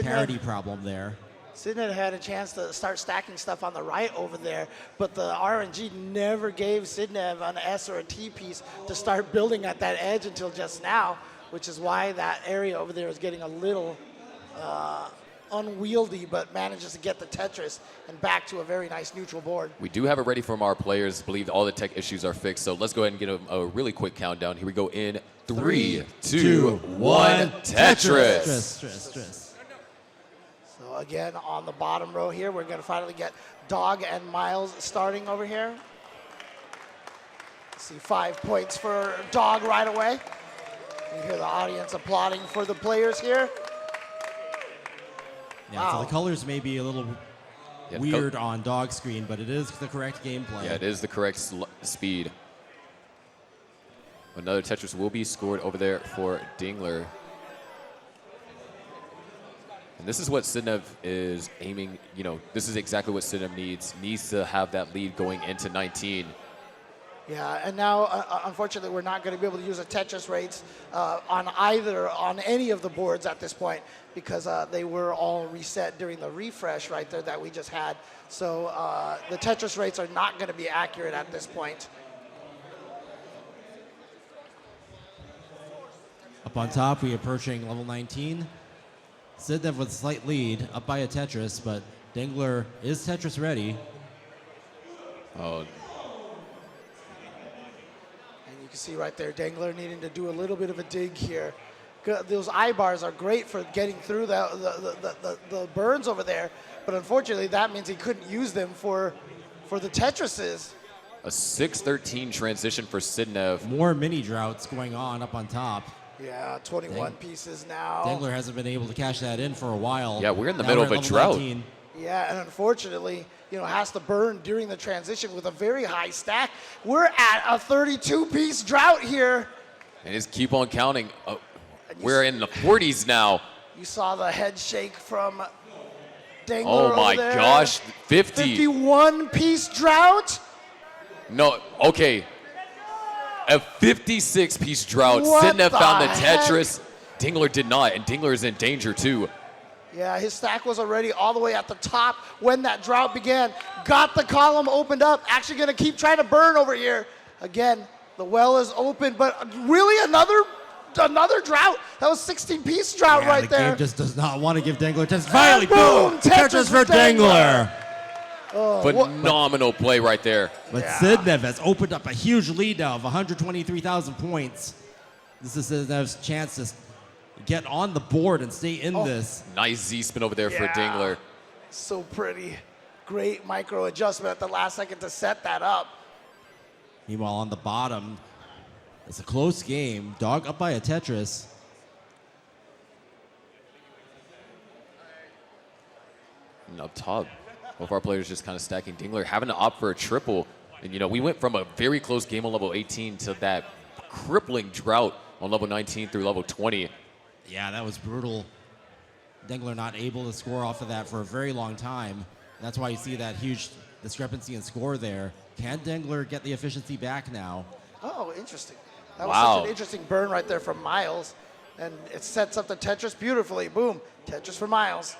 [SPEAKER 4] parity problem there.
[SPEAKER 3] Sidnev had a chance to start stacking stuff on the right over there, but the RNG never gave Sidnev an S or a T piece to start building at that edge until just now, which is why that area over there is getting a little unwieldy, but manages to get the Tetris and back to a very nice neutral board.
[SPEAKER 2] We do have it ready from our players. Believe all the tech issues are fixed. So let's go ahead and get a really quick countdown. Here we go in 3, 2, 1, Tetris.
[SPEAKER 4] Stress.
[SPEAKER 3] So again, on the bottom row here, we're going to finally get Dog and Miles starting over here. See 5 points for Dog right away. You hear the audience applauding for the players here.
[SPEAKER 4] Yeah, so
[SPEAKER 3] Wow.
[SPEAKER 4] the colors may be a little
[SPEAKER 2] Yeah,
[SPEAKER 4] weird on Dog screen, but it is the correct gameplay.
[SPEAKER 2] Yeah, it is the correct speed. Another Tetris will be scored over there for Dingler. And this is what Sidnev is aiming, you know, this is exactly what Sidnev needs to have that lead going into 19.
[SPEAKER 3] Yeah, and now, unfortunately, we're not going to be able to use a Tetris rates on any of the boards at this point because they were all reset during the refresh right there that we just had. So the Tetris rates are not going to be accurate at this point.
[SPEAKER 4] Up on top, we approaching level 19. Sidnev with a slight lead, up by a Tetris, but Dengler is Tetris ready.
[SPEAKER 2] Oh,
[SPEAKER 3] And you can see right there, Dengler needing to do a little bit of a dig here. Those eye bars are great for getting through the burns over there, but unfortunately that means he couldn't use them for the Tetrises.
[SPEAKER 2] a 6-13 transition for Sidnev.
[SPEAKER 4] More mini droughts going on up on top.
[SPEAKER 3] Yeah, 21 pieces now.
[SPEAKER 4] Dengler hasn't been able to cash that in for a while.
[SPEAKER 2] Yeah, we're in the
[SPEAKER 4] Now
[SPEAKER 2] middle
[SPEAKER 4] at
[SPEAKER 2] of a
[SPEAKER 4] level
[SPEAKER 2] drought.
[SPEAKER 4] 19.
[SPEAKER 3] Yeah, and unfortunately, has to burn during the transition with a very high stack. We're at a 32-piece drought here.
[SPEAKER 2] And just keep on counting. We're in the 40s now.
[SPEAKER 3] You saw the head shake from Dengler
[SPEAKER 2] Oh my
[SPEAKER 3] over there.
[SPEAKER 2] gosh, 50.
[SPEAKER 3] 51-piece drought?
[SPEAKER 2] No, okay. A 56-piece drought.
[SPEAKER 3] What
[SPEAKER 2] Sidnev found the
[SPEAKER 3] the heck?
[SPEAKER 2] Tetris. Dingler did not, and Dingler is in danger too.
[SPEAKER 3] Yeah, his stack was already all the way at the top when that drought began. Got the column opened up. Actually going to keep trying to burn over here. Again, the well is open, but really another drought. That was 16-piece drought
[SPEAKER 4] Yeah,
[SPEAKER 3] right
[SPEAKER 4] the
[SPEAKER 3] there.
[SPEAKER 4] game just does not want to give Dengler Tetris. Finally,
[SPEAKER 3] boom,
[SPEAKER 4] boom!
[SPEAKER 3] Tetris
[SPEAKER 4] Tetris for
[SPEAKER 3] for Dengler.
[SPEAKER 4] Dengler.
[SPEAKER 2] Phenomenal play right there.
[SPEAKER 4] But
[SPEAKER 3] Yeah.
[SPEAKER 4] Sidnev has opened up a huge lead now of 123,000 points. This is Sidnev's chance to get on the board and stay in this.
[SPEAKER 2] Nice Z-spin over there for
[SPEAKER 3] Yeah.
[SPEAKER 2] Dingler.
[SPEAKER 3] So pretty. Great micro adjustment at the last second to set that up.
[SPEAKER 4] Meanwhile, on the bottom, it's a close game. Dog up by a Tetris.
[SPEAKER 2] And up top, both of our players just kind of stacking. Dingler having to opt for a triple. And, we went from a very close game on level 18 to that crippling drought on level 19 through level 20.
[SPEAKER 4] Yeah, that was brutal. Dengler not able to score off of that for a very long time. That's why you see that huge discrepancy in score there. Can Dengler get the efficiency back now?
[SPEAKER 3] Oh, interesting. That was
[SPEAKER 2] Wow.
[SPEAKER 3] such an interesting burn right there from Miles. And it sets up the Tetris beautifully. Boom. Tetris for Miles.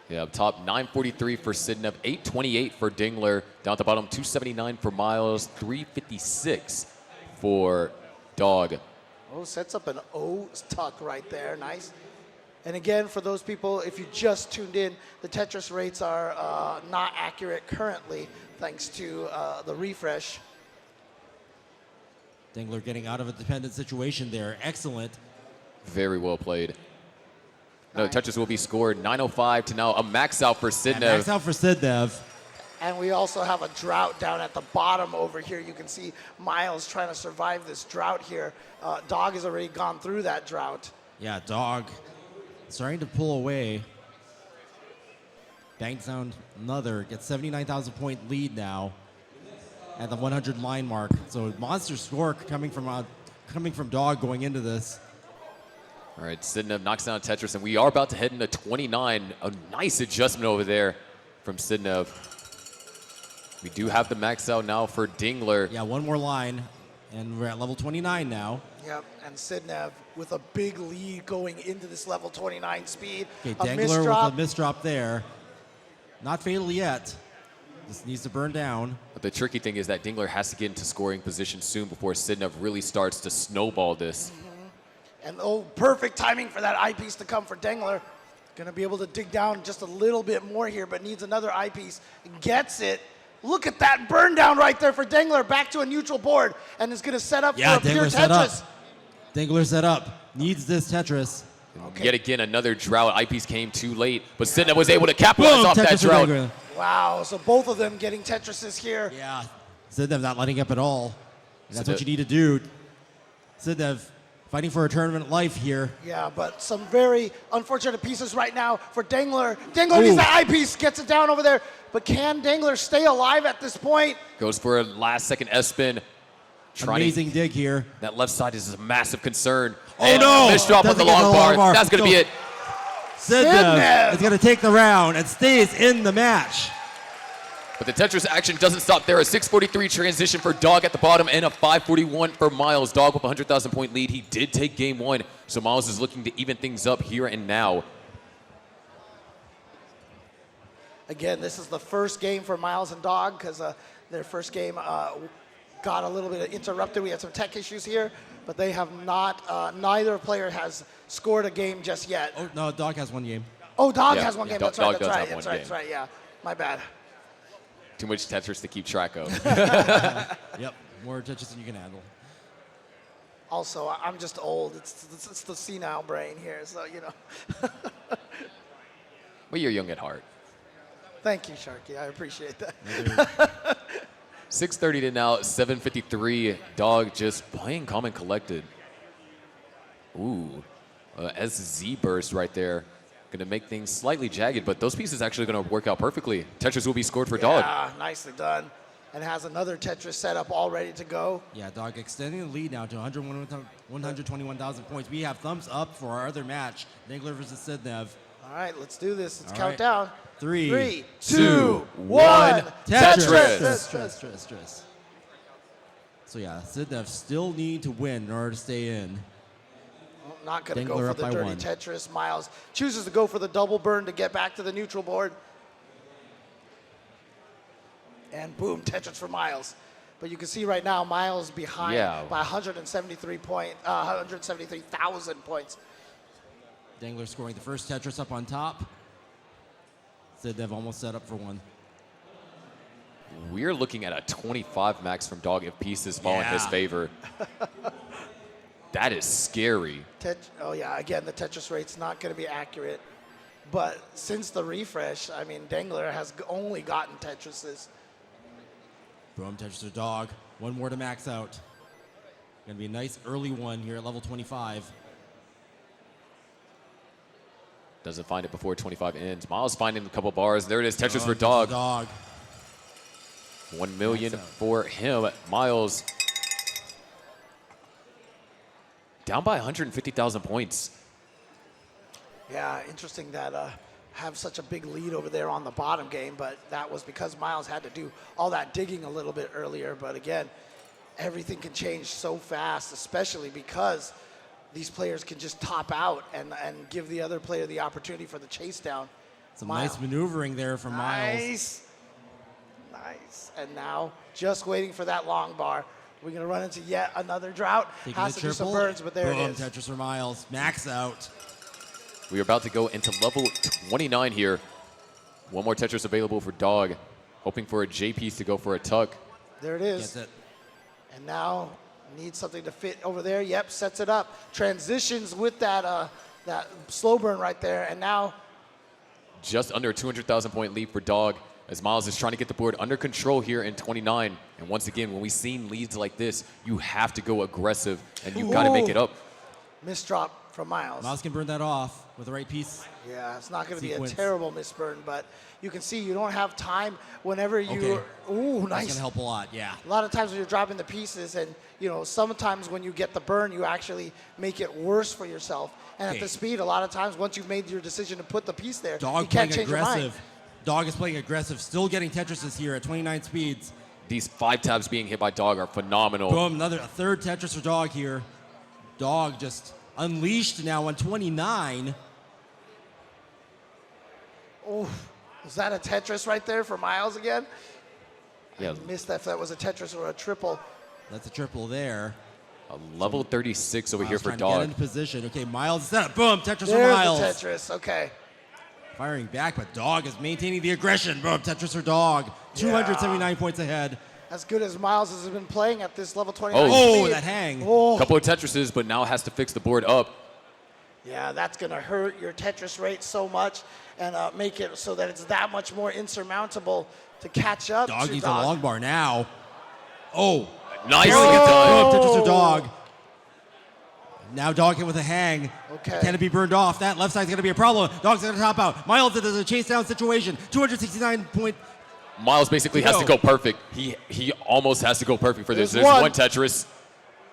[SPEAKER 2] Yeah, up top, 943 for Sidnev, 828 for Dingler. Down at the bottom, 279 for Miles, 356 for Dog.
[SPEAKER 3] Oh, sets up an O tuck right there. Nice. And again, for those people, if you just tuned in, the Tetris rates are not accurate currently, thanks to the refresh.
[SPEAKER 4] Dingler getting out of a dependent situation there. Excellent.
[SPEAKER 2] Very well played. No, touches will be scored. 9:05 to now a max out for
[SPEAKER 4] And
[SPEAKER 2] Sidnev.
[SPEAKER 4] max out for Sidnev.
[SPEAKER 3] And we also have a drought down at the bottom over here. You can see Miles trying to survive this drought here. Dog has already gone through that drought.
[SPEAKER 4] Yeah, Dog starting to pull away. Bangs down another. Gets 79,000 point lead now at the 100 line mark. So monster score coming from Dog going into this.
[SPEAKER 2] All right, Sidnev knocks down Tetris, and we are about to head into 29. A nice adjustment over there from Sidnev. We do have the max out now for Dingler.
[SPEAKER 4] Yeah, one more line, and we're at level 29 now.
[SPEAKER 3] Yep, and Sidnev with a big lead going into this level 29 speed.
[SPEAKER 4] Okay,
[SPEAKER 3] A
[SPEAKER 4] Dangler
[SPEAKER 3] misdrop.
[SPEAKER 4] with a misdrop there. Not fatal yet. This needs to burn down.
[SPEAKER 2] But the tricky thing is that Dingler has to get into scoring position soon before Sidnev really starts to snowball this.
[SPEAKER 3] And oh, perfect timing for that eyepiece to come for Dengler. Gonna be able to dig down just a little bit more here, but needs another eyepiece. Gets it. Look at that burn down right there for Dengler. Back to a neutral board, and is gonna set up
[SPEAKER 4] Yeah,
[SPEAKER 3] for a pure
[SPEAKER 4] Dingler set up.
[SPEAKER 3] Tetris.
[SPEAKER 4] Dingler set up. Needs this Tetris.
[SPEAKER 3] Okay.
[SPEAKER 2] Yet again, another drought. Eyepiece came too late, but Sidnev was able to capitalize
[SPEAKER 4] Boom!
[SPEAKER 2] off that
[SPEAKER 4] Tetris for
[SPEAKER 2] drought.
[SPEAKER 4] Dingler.
[SPEAKER 3] Wow, so both of them getting Tetrises here.
[SPEAKER 4] Yeah. Sidnev not letting up at all. And that's what
[SPEAKER 2] Sidnev-
[SPEAKER 4] you need to do. Sidnev fighting for a tournament life here.
[SPEAKER 3] Yeah, but some very unfortunate pieces right now for Dengler. Dengler needs
[SPEAKER 4] Ooh.
[SPEAKER 3] the eyepiece, gets it down over there. But can Dengler stay alive at this point?
[SPEAKER 2] Goes for a last-second S-spin.
[SPEAKER 4] Amazing dig here.
[SPEAKER 2] That left side is a massive concern.
[SPEAKER 4] Oh,
[SPEAKER 2] And
[SPEAKER 4] no!
[SPEAKER 2] Miss drop on the
[SPEAKER 4] Doesn't get
[SPEAKER 2] long
[SPEAKER 4] the long
[SPEAKER 2] bar.
[SPEAKER 4] bar.
[SPEAKER 2] That's going to be
[SPEAKER 4] So-
[SPEAKER 2] it.
[SPEAKER 4] Sidnev is going to take the round and stays in the match.
[SPEAKER 2] But the Tetris action doesn't stop there. A 6:43 transition for Dog at the bottom and a 5:41 for Miles. Dog with a 100,000 point lead. He did take game one, so Miles is looking to even things up here and now.
[SPEAKER 3] Again, this is the first game for Miles and Dog because their first game got a little bit interrupted. We had some tech issues here, but they have not, neither player has scored a game just yet.
[SPEAKER 4] Oh, no, Dog has one game.
[SPEAKER 3] Oh, Dog
[SPEAKER 2] Yeah,
[SPEAKER 3] has one
[SPEAKER 2] yeah,
[SPEAKER 3] game.
[SPEAKER 2] Dog-
[SPEAKER 3] That's right,
[SPEAKER 2] Dog
[SPEAKER 3] that's
[SPEAKER 2] does
[SPEAKER 3] right,
[SPEAKER 2] have
[SPEAKER 3] that's
[SPEAKER 2] one
[SPEAKER 3] right, that's
[SPEAKER 2] game.
[SPEAKER 3] right, yeah. My bad.
[SPEAKER 2] Too much Tetris to keep track of.
[SPEAKER 4] Yep, more touches than you can handle.
[SPEAKER 3] Also, I'm just old. It's the senile brain here, so, you know.
[SPEAKER 2] Well, you're young at heart.
[SPEAKER 3] Thank you, Sharky. I appreciate that.
[SPEAKER 2] 6:30 to now, 7:53. Dog just playing calm and collected. Ooh, SZ burst right there. Gonna make things slightly jagged, but those pieces actually gonna work out perfectly. Tetris will be scored for Dog.
[SPEAKER 3] Yeah, nicely done. And has another Tetris set up all ready to go.
[SPEAKER 4] Yeah, Dog extending the lead now to 121,000 points. We have thumbs up for our other match, Dingler versus Sidnev.
[SPEAKER 3] All right, let's do this. Let's
[SPEAKER 4] All
[SPEAKER 3] count
[SPEAKER 4] right.
[SPEAKER 3] down.
[SPEAKER 4] 3,
[SPEAKER 3] 3,
[SPEAKER 2] 2,
[SPEAKER 3] 2, 1.
[SPEAKER 2] 1. Tetris.
[SPEAKER 4] Tetris. So yeah, Sidnev still need to win in order to stay in.
[SPEAKER 3] Not going to go
[SPEAKER 4] Dingler
[SPEAKER 3] for
[SPEAKER 4] up
[SPEAKER 3] the
[SPEAKER 4] by
[SPEAKER 3] dirty
[SPEAKER 4] 1.
[SPEAKER 3] Tetris. Miles chooses to go for the double burn to get back to the neutral board. And boom, Tetris for Miles. But you can see right now, Miles behind
[SPEAKER 2] Yeah.
[SPEAKER 3] by 173,000 points.
[SPEAKER 4] Dingler scoring the first Tetris up on top. Sidnev almost set up for one.
[SPEAKER 2] We're looking at a 25 max from Dog if pieces fall in his
[SPEAKER 4] Yeah.
[SPEAKER 2] favor. That is scary.
[SPEAKER 3] Oh yeah, again, the Tetris rate's not going to be accurate. But since the refresh, I mean, Dengler has only gotten Tetrises.
[SPEAKER 4] Boom, Tetris to Dog. One more to max out. Gonna be a nice early one here at level 25.
[SPEAKER 2] Doesn't find it before 25 ends. Miles finding a couple bars. There it is, Tetris for
[SPEAKER 4] Tetris
[SPEAKER 2] Dog.
[SPEAKER 4] to Dog.
[SPEAKER 2] 1 million
[SPEAKER 4] Max out.
[SPEAKER 2] for him. Miles down by 150,000 points.
[SPEAKER 3] Yeah, interesting that have such a big lead over there on the bottom game, but that was because Miles had to do all that digging a little bit earlier. But again, everything can change so fast, especially because these players can just top out and give the other player the opportunity for the chase down.
[SPEAKER 4] Some nice maneuvering there from Miles.
[SPEAKER 3] Nice. Nice. And now, just waiting for that long bar. We're going to run into yet another drought.
[SPEAKER 4] Taking
[SPEAKER 3] Has
[SPEAKER 4] the
[SPEAKER 3] to do some
[SPEAKER 4] triple.
[SPEAKER 3] burns, but there
[SPEAKER 4] Boom,
[SPEAKER 3] it is.
[SPEAKER 4] Tetris for Miles. Max out.
[SPEAKER 2] We are about to go into level 29 here. One more Tetris available for Dog. Hoping for a J piece to go for a tuck.
[SPEAKER 3] There it is.
[SPEAKER 4] Gets it.
[SPEAKER 3] And now Needs something to fit over there. Yep, sets it up. Transitions with that that slow burn right there, and now
[SPEAKER 2] Just under a 200,000 point lead for Dog as Miles is trying to get the board under control here in 29. And once again, when we've seen leads like this, you have to go aggressive and you got to make it up.
[SPEAKER 3] misdrop from Miles.
[SPEAKER 4] Miles can burn that off with the right piece.
[SPEAKER 3] Yeah, it's not going to be a
[SPEAKER 4] Sequence.
[SPEAKER 3] terrible misburn, but you can see you don't have time whenever you.
[SPEAKER 4] Okay.
[SPEAKER 3] Ooh,
[SPEAKER 4] That's
[SPEAKER 3] nice.
[SPEAKER 4] gonna help a lot. Yeah.
[SPEAKER 3] A lot of times when you're dropping the pieces, and sometimes when you get the burn, you actually make it worse for yourself. And at
[SPEAKER 4] Okay.
[SPEAKER 3] the speed, a lot of times once you've made your decision to put the piece there,
[SPEAKER 4] Dog
[SPEAKER 3] you can't
[SPEAKER 4] playing
[SPEAKER 3] change your mind.
[SPEAKER 4] aggressive. Dog is playing aggressive. Still getting Tetrises here at 29 speeds.
[SPEAKER 2] These 5 tabs being hit by Dog are phenomenal.
[SPEAKER 4] Boom, a third Tetris for Dog here. Dog just unleashed now on 29.
[SPEAKER 3] Oh, was that a Tetris right there for Miles again?
[SPEAKER 2] Yeah,
[SPEAKER 3] Missed that if that was a Tetris or a triple.
[SPEAKER 4] That's a triple there.
[SPEAKER 2] a level 36 over here
[SPEAKER 4] Miles
[SPEAKER 2] for
[SPEAKER 4] trying to get
[SPEAKER 2] Dog.
[SPEAKER 4] into position. Okay, Miles is set up. Boom, Tetris for
[SPEAKER 3] There's
[SPEAKER 4] Miles.
[SPEAKER 3] the Tetris. Okay.
[SPEAKER 4] Firing back, but Dog is maintaining the aggression. Boom, Tetris for Dog. 279 points ahead.
[SPEAKER 3] As good as Miles has been playing at this level 29
[SPEAKER 4] Oh,
[SPEAKER 3] speed.
[SPEAKER 4] that hang.
[SPEAKER 3] Oh,
[SPEAKER 2] Couple of Tetrises, but now has to fix the board up.
[SPEAKER 3] yeah, that's going to hurt your Tetris rate so much and make it so that it's that much more insurmountable to catch up
[SPEAKER 4] Dog
[SPEAKER 3] to
[SPEAKER 4] needs a
[SPEAKER 3] Dog.
[SPEAKER 4] long bar now. Oh,
[SPEAKER 2] Nicely
[SPEAKER 4] boom,
[SPEAKER 2] done.
[SPEAKER 4] Tetris for Dog. Now Dog hit with a hang.
[SPEAKER 3] Okay.
[SPEAKER 4] Can it be burned off? That left side's going to be a problem. Dog's going to top out. Miles, it is a chase down situation. 269 point.
[SPEAKER 2] Miles basically has to go perfect. He almost has to go perfect for this.
[SPEAKER 3] There's
[SPEAKER 2] There's
[SPEAKER 3] one.
[SPEAKER 2] one Tetris.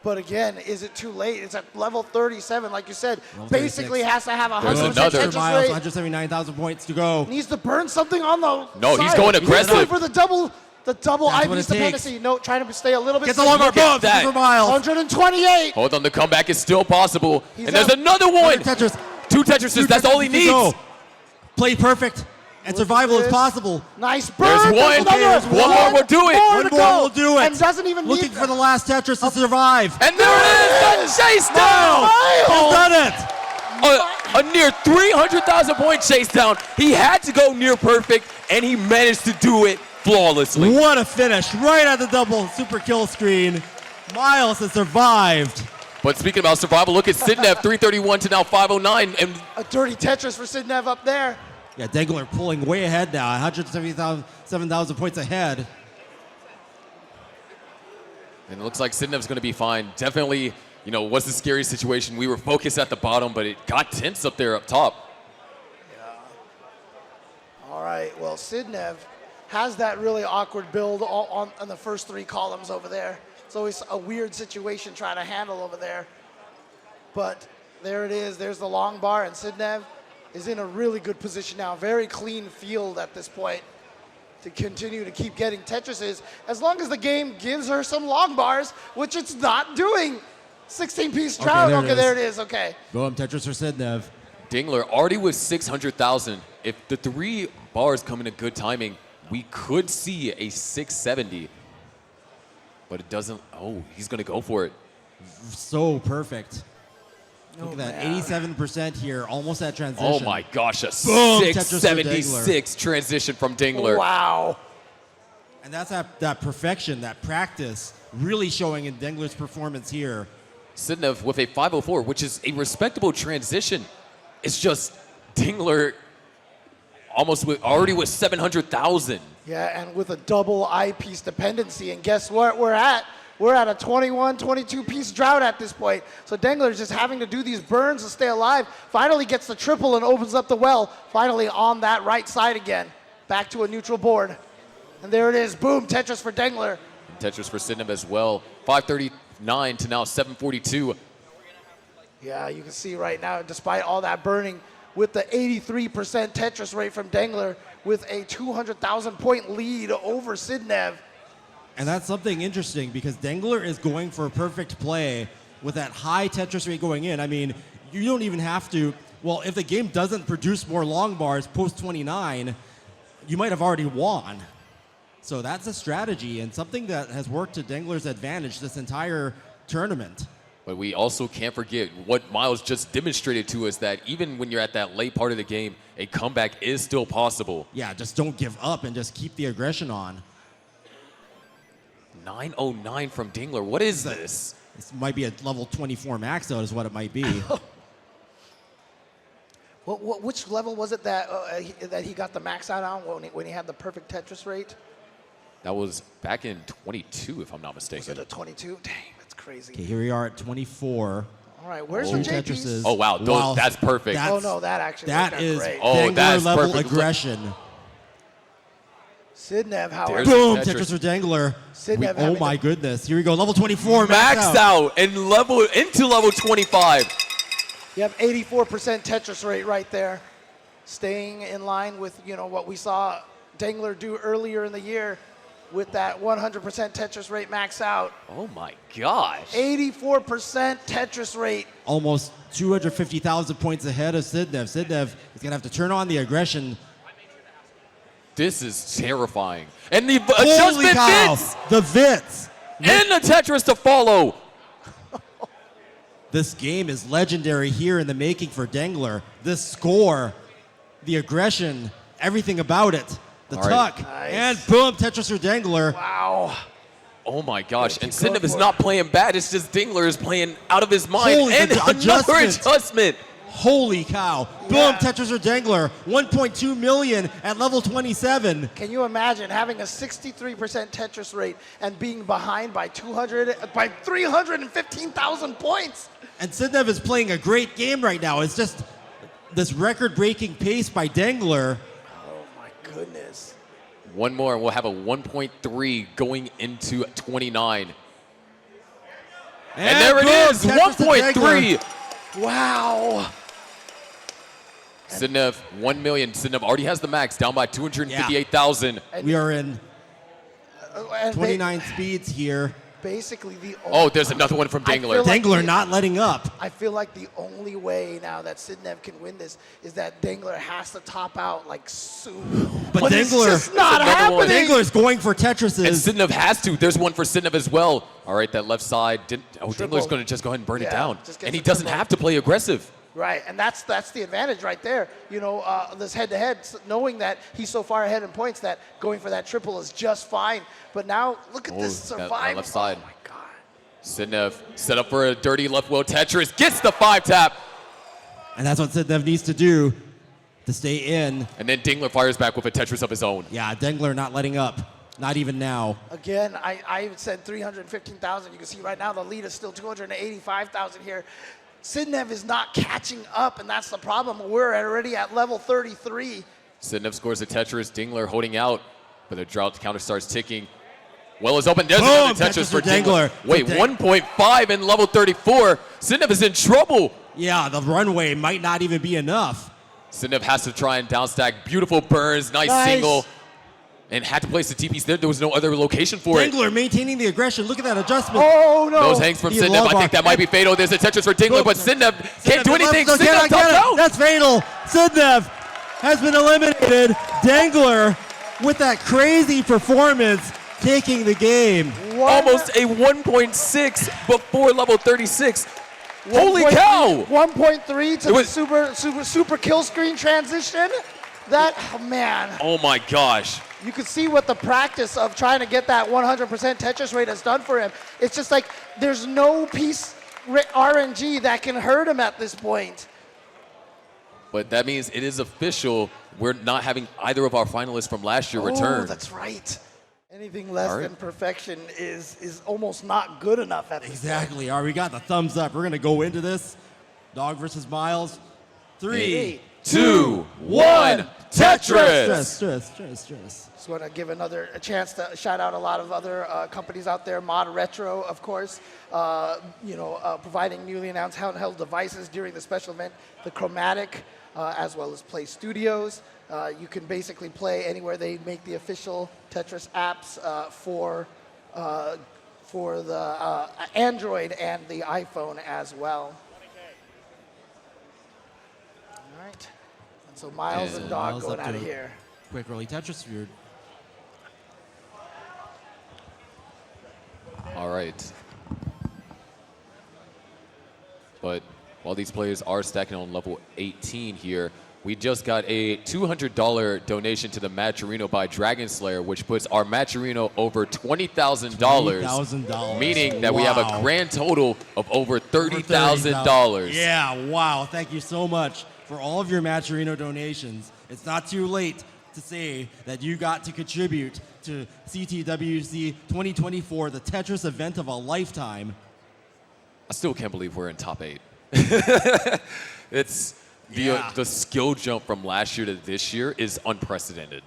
[SPEAKER 3] But again, is it too late? It's at level 37, like you said.
[SPEAKER 4] Level
[SPEAKER 3] Basically
[SPEAKER 4] 36.
[SPEAKER 3] has to have a
[SPEAKER 2] There's
[SPEAKER 3] 100%
[SPEAKER 2] another.
[SPEAKER 3] Tetris
[SPEAKER 4] Miles,
[SPEAKER 3] rate.
[SPEAKER 4] 179,000 points to go.
[SPEAKER 3] Needs to burn something on the
[SPEAKER 2] No, he's
[SPEAKER 3] side.
[SPEAKER 2] going
[SPEAKER 3] He's
[SPEAKER 2] aggressive.
[SPEAKER 3] going for the double
[SPEAKER 4] That's what
[SPEAKER 3] eyepiece
[SPEAKER 4] it takes.
[SPEAKER 3] dependency. No, trying to stay a little bit
[SPEAKER 4] Get the
[SPEAKER 3] safe.
[SPEAKER 4] long bar.
[SPEAKER 2] Look at
[SPEAKER 4] Boom,
[SPEAKER 2] that.
[SPEAKER 4] for Miles.
[SPEAKER 3] 128.
[SPEAKER 2] Hold on, the comeback is still possible.
[SPEAKER 3] He's
[SPEAKER 2] And there's
[SPEAKER 3] up.
[SPEAKER 2] another one.
[SPEAKER 4] Another Tetris.
[SPEAKER 2] 2 Tetrises, that's all he
[SPEAKER 4] to go.
[SPEAKER 2] needs.
[SPEAKER 4] Play perfect, and survival is
[SPEAKER 3] this.
[SPEAKER 4] possible.
[SPEAKER 3] Nice burn.
[SPEAKER 2] There's one.
[SPEAKER 3] another.
[SPEAKER 2] There's one more will do it.
[SPEAKER 3] More
[SPEAKER 4] One
[SPEAKER 3] to
[SPEAKER 4] more
[SPEAKER 3] go.
[SPEAKER 4] will do it.
[SPEAKER 3] And doesn't even
[SPEAKER 4] Looking
[SPEAKER 3] need
[SPEAKER 4] for the last Tetris to survive.
[SPEAKER 2] And there it is, the chase down.
[SPEAKER 4] He's done it.
[SPEAKER 2] A near 300,000 point chase down. He had to go near perfect, and he managed to do it flawlessly.
[SPEAKER 4] What a finish, right at the double super kill screen. Miles has survived.
[SPEAKER 2] But speaking about survival, look at Sidnev, 331 to now 509, and
[SPEAKER 3] A dirty Tetris for Sidnev up there.
[SPEAKER 4] Yeah, Dengler pulling way ahead now, 177,000 points ahead.
[SPEAKER 2] it looks like Sidnev's going to be fine. Definitely, was a scary situation. We were focused at the bottom, but it got tense up there up top.
[SPEAKER 3] All right, well, Sidnev has that really awkward build on the first 3 columns over there. It's always a weird situation trying to handle over there. But there it is. There's the long bar, and Sidnev is in a really good position now. Very clean field at this point to continue to keep getting Tetrises as long as the game gives her some long bars, which it's not doing. 16-piece drought.
[SPEAKER 4] there it
[SPEAKER 3] Okay,
[SPEAKER 4] is.
[SPEAKER 3] there it is. Okay.
[SPEAKER 4] Boom, Tetris for Sidnev.
[SPEAKER 2] Dingler already with 600,000. If the 3 bars come in a good timing, we could see a 670. But it doesn't. Oh, he's going to go for it.
[SPEAKER 4] So perfect. Look
[SPEAKER 3] Oh,
[SPEAKER 4] at that,
[SPEAKER 3] man.
[SPEAKER 4] 87% here, almost at transition.
[SPEAKER 2] Oh my gosh, a
[SPEAKER 4] Boom, Tetris for
[SPEAKER 2] 676 transition from Dingler.
[SPEAKER 3] Wow.
[SPEAKER 4] And that's that perfection, that practice, really showing in Dengler's performance here.
[SPEAKER 2] Sidnev with a 504, which is a respectable transition. It's just Dingler already with 700,000.
[SPEAKER 3] Yeah, and with a double eyepiece dependency. And guess what we're at? We're at a 21, 22-piece drought at this point. So Dengler's just having to do these burns to stay alive. Finally gets the triple and opens up the well. Finally on that right side again. Back to a neutral board. And there it is. Boom, Tetris for Dengler.
[SPEAKER 2] Tetris for Sidnev as well. 539 to now 742.
[SPEAKER 3] Yeah, you can see right now, despite all that burning, with the 83% Tetris rate from Dengler, with a 200,000-point lead over Sidnev.
[SPEAKER 4] And that's something interesting because Dengler is going for a perfect play with that high Tetris rate going in. I mean, you don't even have to. Well, if the game doesn't produce more long bars post 29, you might have already won. So that's a strategy and something that has worked to Dengler's advantage this entire tournament.
[SPEAKER 2] But we also can't forget what Miles just demonstrated to us, that even when you're at that late part of the game, a comeback is still possible.
[SPEAKER 4] Yeah, just don't give up and just keep the aggression on.
[SPEAKER 2] 909 from Dingler. What is this?
[SPEAKER 4] This might be a level 24 max out is what it might be.
[SPEAKER 3] Which level was it that he got the max out on when he had the perfect Tetris rate?
[SPEAKER 2] That was back in 22, if I'm not
[SPEAKER 3] Was
[SPEAKER 2] mistaken.
[SPEAKER 3] it a 22? Dang, that's crazy.
[SPEAKER 4] Okay, here we are at 24.
[SPEAKER 3] All right, where's
[SPEAKER 4] Two
[SPEAKER 3] the JPs?
[SPEAKER 4] Tetrises.
[SPEAKER 2] Oh, wow, that's perfect.
[SPEAKER 3] Oh no, that actually
[SPEAKER 4] That
[SPEAKER 3] worked out
[SPEAKER 4] is
[SPEAKER 3] great.
[SPEAKER 2] Oh,
[SPEAKER 4] Dangler
[SPEAKER 2] that's
[SPEAKER 4] level
[SPEAKER 2] perfect.
[SPEAKER 4] aggression.
[SPEAKER 3] Sidnev, however,
[SPEAKER 2] There's
[SPEAKER 4] Boom,
[SPEAKER 2] Tetris.
[SPEAKER 4] Tetris for Dangler.
[SPEAKER 3] Sidnev
[SPEAKER 4] Oh
[SPEAKER 3] having
[SPEAKER 4] my
[SPEAKER 3] the-
[SPEAKER 4] goodness. Here we go, level 24
[SPEAKER 2] Maxed out and into level 25.
[SPEAKER 3] you have 84% Tetris rate right there, staying in line with what we saw Dangler do earlier in the year with that 100% Tetris rate max out.
[SPEAKER 2] Oh my gosh.
[SPEAKER 3] 84% Tetris rate.
[SPEAKER 4] Almost 250,000 points ahead of Sidnev. Sidnev is going to have to turn on the aggression.
[SPEAKER 2] This is terrifying. And the
[SPEAKER 4] Holy
[SPEAKER 2] adjustment
[SPEAKER 4] cow,
[SPEAKER 2] fits
[SPEAKER 4] the Vits.
[SPEAKER 2] and the Tetris to follow.
[SPEAKER 4] This game is legendary here in the making for Dangler. This score, the aggression, everything about it. The
[SPEAKER 2] All right.
[SPEAKER 4] tuck,
[SPEAKER 3] Nice.
[SPEAKER 4] and boom, Tetris for Dangler.
[SPEAKER 3] Wow.
[SPEAKER 2] Oh my gosh. And
[SPEAKER 3] keep going
[SPEAKER 2] Sidnev is
[SPEAKER 3] for
[SPEAKER 2] not
[SPEAKER 3] it.
[SPEAKER 2] playing bad. It's just Dingler is playing out of his mind.
[SPEAKER 4] Holy,
[SPEAKER 2] and
[SPEAKER 4] the
[SPEAKER 2] another
[SPEAKER 4] adjustment.
[SPEAKER 2] adjustment.
[SPEAKER 4] Holy cow. Boom,
[SPEAKER 3] Yeah.
[SPEAKER 4] Tetris for Dangler. 1.2 million at level 27.
[SPEAKER 3] Can you imagine having a 63% Tetris rate and being behind by 315,000 points?
[SPEAKER 4] And Sidnev is playing a great game right now. It's just this record-breaking pace by Dangler.
[SPEAKER 3] Oh my goodness.
[SPEAKER 2] One more, and we'll have a 1.3 going into 29. And there it
[SPEAKER 4] boom,
[SPEAKER 2] is,
[SPEAKER 4] Tetris to
[SPEAKER 2] 1.3.
[SPEAKER 4] Dangler.
[SPEAKER 3] Wow.
[SPEAKER 2] Sidnev, 1 million. Sidnev already has the max, down by 258,000.
[SPEAKER 4] We are in
[SPEAKER 3] And
[SPEAKER 4] 29 speeds here.
[SPEAKER 3] basically the
[SPEAKER 2] Oh, there's another one from
[SPEAKER 3] I
[SPEAKER 2] Dangler.
[SPEAKER 3] feel like
[SPEAKER 4] Dangler
[SPEAKER 3] the-
[SPEAKER 4] not letting up.
[SPEAKER 3] I feel like the only way now that Sidnev can win this is that Dangler has to top out like soon.
[SPEAKER 4] But
[SPEAKER 3] it's
[SPEAKER 4] Dangler-
[SPEAKER 3] just not
[SPEAKER 2] That's another one.
[SPEAKER 3] happening.
[SPEAKER 4] Dangler's going for
[SPEAKER 2] And
[SPEAKER 4] Tetrises.
[SPEAKER 2] Sidnev has to. There's one for Sidnev as well. All right, that left side.
[SPEAKER 3] Triple.
[SPEAKER 2] Dangler's going to just go ahead and burn it
[SPEAKER 3] Yeah,
[SPEAKER 2] down.
[SPEAKER 3] just gets
[SPEAKER 2] And he
[SPEAKER 3] a
[SPEAKER 2] doesn't
[SPEAKER 3] triple.
[SPEAKER 2] have to play aggressive.
[SPEAKER 3] Right, and that's the advantage right there. This head-to-head, knowing that he's so far ahead in points that going for that triple is just fine. But now look at this
[SPEAKER 2] that
[SPEAKER 3] survival.
[SPEAKER 2] left side.
[SPEAKER 3] Oh my God.
[SPEAKER 2] Sidnev set up for a dirty left wheel Tetris. Gets the 5-tap.
[SPEAKER 4] And that's what Sidnev needs to do to stay in.
[SPEAKER 2] And then Dangler fires back with a Tetris of his own.
[SPEAKER 4] Yeah, Dangler not letting up. Not even now.
[SPEAKER 3] Again, I said 315,000. You can see right now the lead is still 285,000 here. Sidnev is not catching up, and that's the problem. We're already at level 33.
[SPEAKER 2] Sidnev scores a Tetris. Dingler holding out, but the drought counter starts ticking. Well is open. There's
[SPEAKER 4] Boom,
[SPEAKER 2] another Tetris
[SPEAKER 4] Tetris
[SPEAKER 2] for
[SPEAKER 4] for
[SPEAKER 2] Dingler.
[SPEAKER 4] Dangler.
[SPEAKER 2] Wait,
[SPEAKER 4] For
[SPEAKER 2] 1.5 in level 34. Sidnev is in trouble.
[SPEAKER 4] Yeah, the runway might not even be enough.
[SPEAKER 2] Sidnev has to try and downstack. Beautiful burns. Nice
[SPEAKER 3] Nice.
[SPEAKER 2] single. And had to place the TPs there. There was no other location for it.
[SPEAKER 4] Dangler maintaining the aggression. Look at that adjustment.
[SPEAKER 3] Oh no!
[SPEAKER 2] Those hangs from
[SPEAKER 4] He
[SPEAKER 2] Sidnev.
[SPEAKER 4] love
[SPEAKER 2] I think
[SPEAKER 4] rock.
[SPEAKER 2] that might be fatal. There's a Tetris for Dingler, but Sidnev can't do anything.
[SPEAKER 4] Sidnev
[SPEAKER 2] Sidnev topped out.
[SPEAKER 4] That's fatal. Sidnev has been eliminated. Dangler with that crazy performance taking the game.
[SPEAKER 2] Almost a 1.6 before level 36. Holy cow!
[SPEAKER 3] 1.3 to
[SPEAKER 2] It
[SPEAKER 3] the
[SPEAKER 2] was-
[SPEAKER 3] super kill screen transition. Oh man,
[SPEAKER 2] Oh my gosh.
[SPEAKER 3] you could see what the practice of trying to get that 100% Tetris rate has done for him. It's just like there's no piece RNG that can hurt him at this point.
[SPEAKER 2] But that means it is official. We're not having either of our finalists from last year
[SPEAKER 3] Oh,
[SPEAKER 2] return.
[SPEAKER 3] that's right. Anything less
[SPEAKER 2] All right.
[SPEAKER 3] than perfection is almost not good enough at this point.
[SPEAKER 4] Exactly. All right, we got the thumbs up. We're going to go into this. Dog versus Miles. 3.
[SPEAKER 2] 2, 1, Tetris!
[SPEAKER 4] Stress.
[SPEAKER 3] Just want to give a chance to shout out a lot of other companies out there. Mod Retro, of course, providing newly announced handheld devices during the special event. The Chromatic, as well as Play Studios. You can basically play anywhere they make the official Tetris apps for the Android and the iPhone as well. All right. And so Miles and Dog
[SPEAKER 4] Miles
[SPEAKER 3] going
[SPEAKER 4] up
[SPEAKER 3] out of
[SPEAKER 4] to-
[SPEAKER 3] here.
[SPEAKER 4] Quick early Tetris.
[SPEAKER 2] All right. But while these players are stacking on level 18 here, We just got a $200 donation to the Matcherino by Dragon Slayer, which puts our Matcherino over $20,000.
[SPEAKER 4] $20,000.
[SPEAKER 2] Meaning that we have a
[SPEAKER 4] Wow.
[SPEAKER 2] grand total of over $30,000.
[SPEAKER 4] Yeah, wow. Thank you so much for all of your Matcherino donations. It's not too late to say that you got to contribute to CTWC 2024, the Tetris event of a lifetime.
[SPEAKER 2] I still can't believe we're in top 8. It's
[SPEAKER 4] Yeah.
[SPEAKER 2] the skill jump from last year to this year is unprecedented.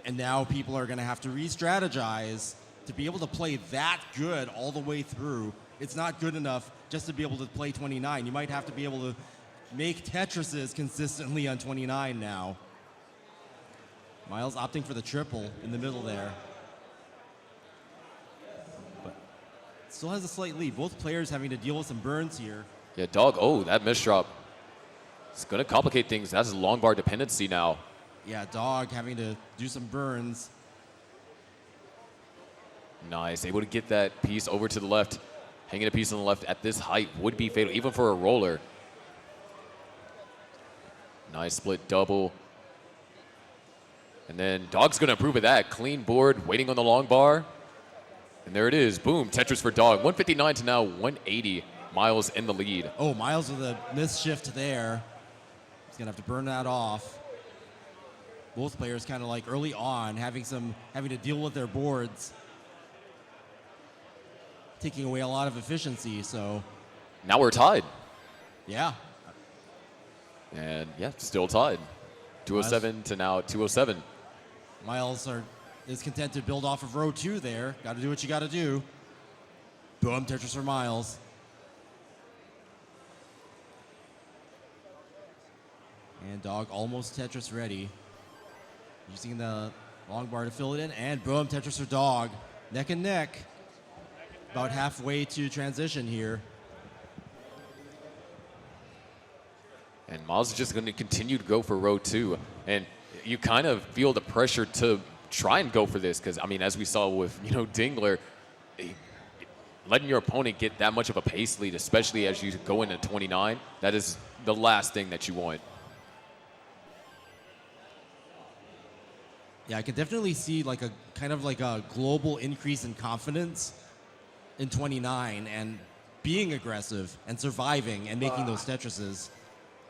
[SPEAKER 4] And now people are going to have to re-strategize to be able to play that good all the way through. It's not good enough just to be able to play 29. You might have to be able to make Tetrises consistently on 29 now. Miles opting for the triple in the middle there. But still has a slight lead. Both players having to deal with some burns here.
[SPEAKER 2] Yeah, Dog, oh, that misdrop. It's going to complicate things. That's a long bar dependency now.
[SPEAKER 4] Yeah, Dog having to do some burns.
[SPEAKER 2] Nice, able to get that piece over to the left. Hanging a piece on the left at this height would be fatal, even for a roller. Nice split double. And then Dog's going to approve of that. Clean board, waiting on the long bar. And there it is. Boom, Tetris for Dog. 159 to now 180. Miles in the lead.
[SPEAKER 4] Oh, Miles with a misshift there. He's going to have to burn that off. Both players kind of like early on having to deal with their boards. Taking away a lot of efficiency, so.
[SPEAKER 2] Now we're tied.
[SPEAKER 4] Yeah.
[SPEAKER 2] And yeah, still tied. 207 to now 207.
[SPEAKER 4] Miles is content to build off of row 2 there. Got to do what you got to do. Boom, Tetris for Miles. And Dog almost Tetris ready. Using the long bar to fill it in. And boom, Tetris for Dog. Neck and neck. About halfway to transition here.
[SPEAKER 2] And Miles is just going to continue to go for row 2. And you kind of feel the pressure to try and go for this because, I mean, as we saw with, Dingler, letting your opponent get that much of a pace lead, especially as you go into 29, that is the last thing that you want.
[SPEAKER 4] Yeah, I can definitely see like a kind of like a global increase in confidence in 29 and being aggressive and surviving and making those Tetrises.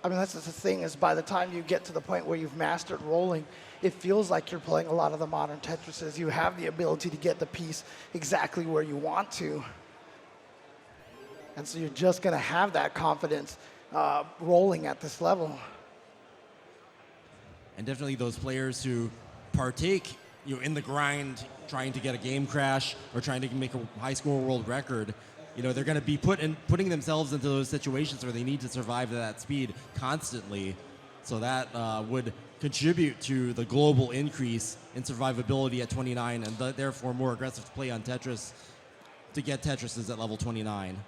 [SPEAKER 3] I mean, that's the thing is by the time you get to the point where you've mastered rolling, it feels like you're playing a lot of the modern Tetrises. You have the ability to get the piece exactly where you want to. And so you're just going to have that confidence rolling at this level.
[SPEAKER 4] And definitely those players who partake in the grind, trying to get a game crash or trying to make a high score world record, they're going to be putting themselves into those situations where they need to survive at that speed constantly. So that would contribute to the global increase in survivability at 29 and therefore more aggressive play on Tetris to get Tetrises at level 29.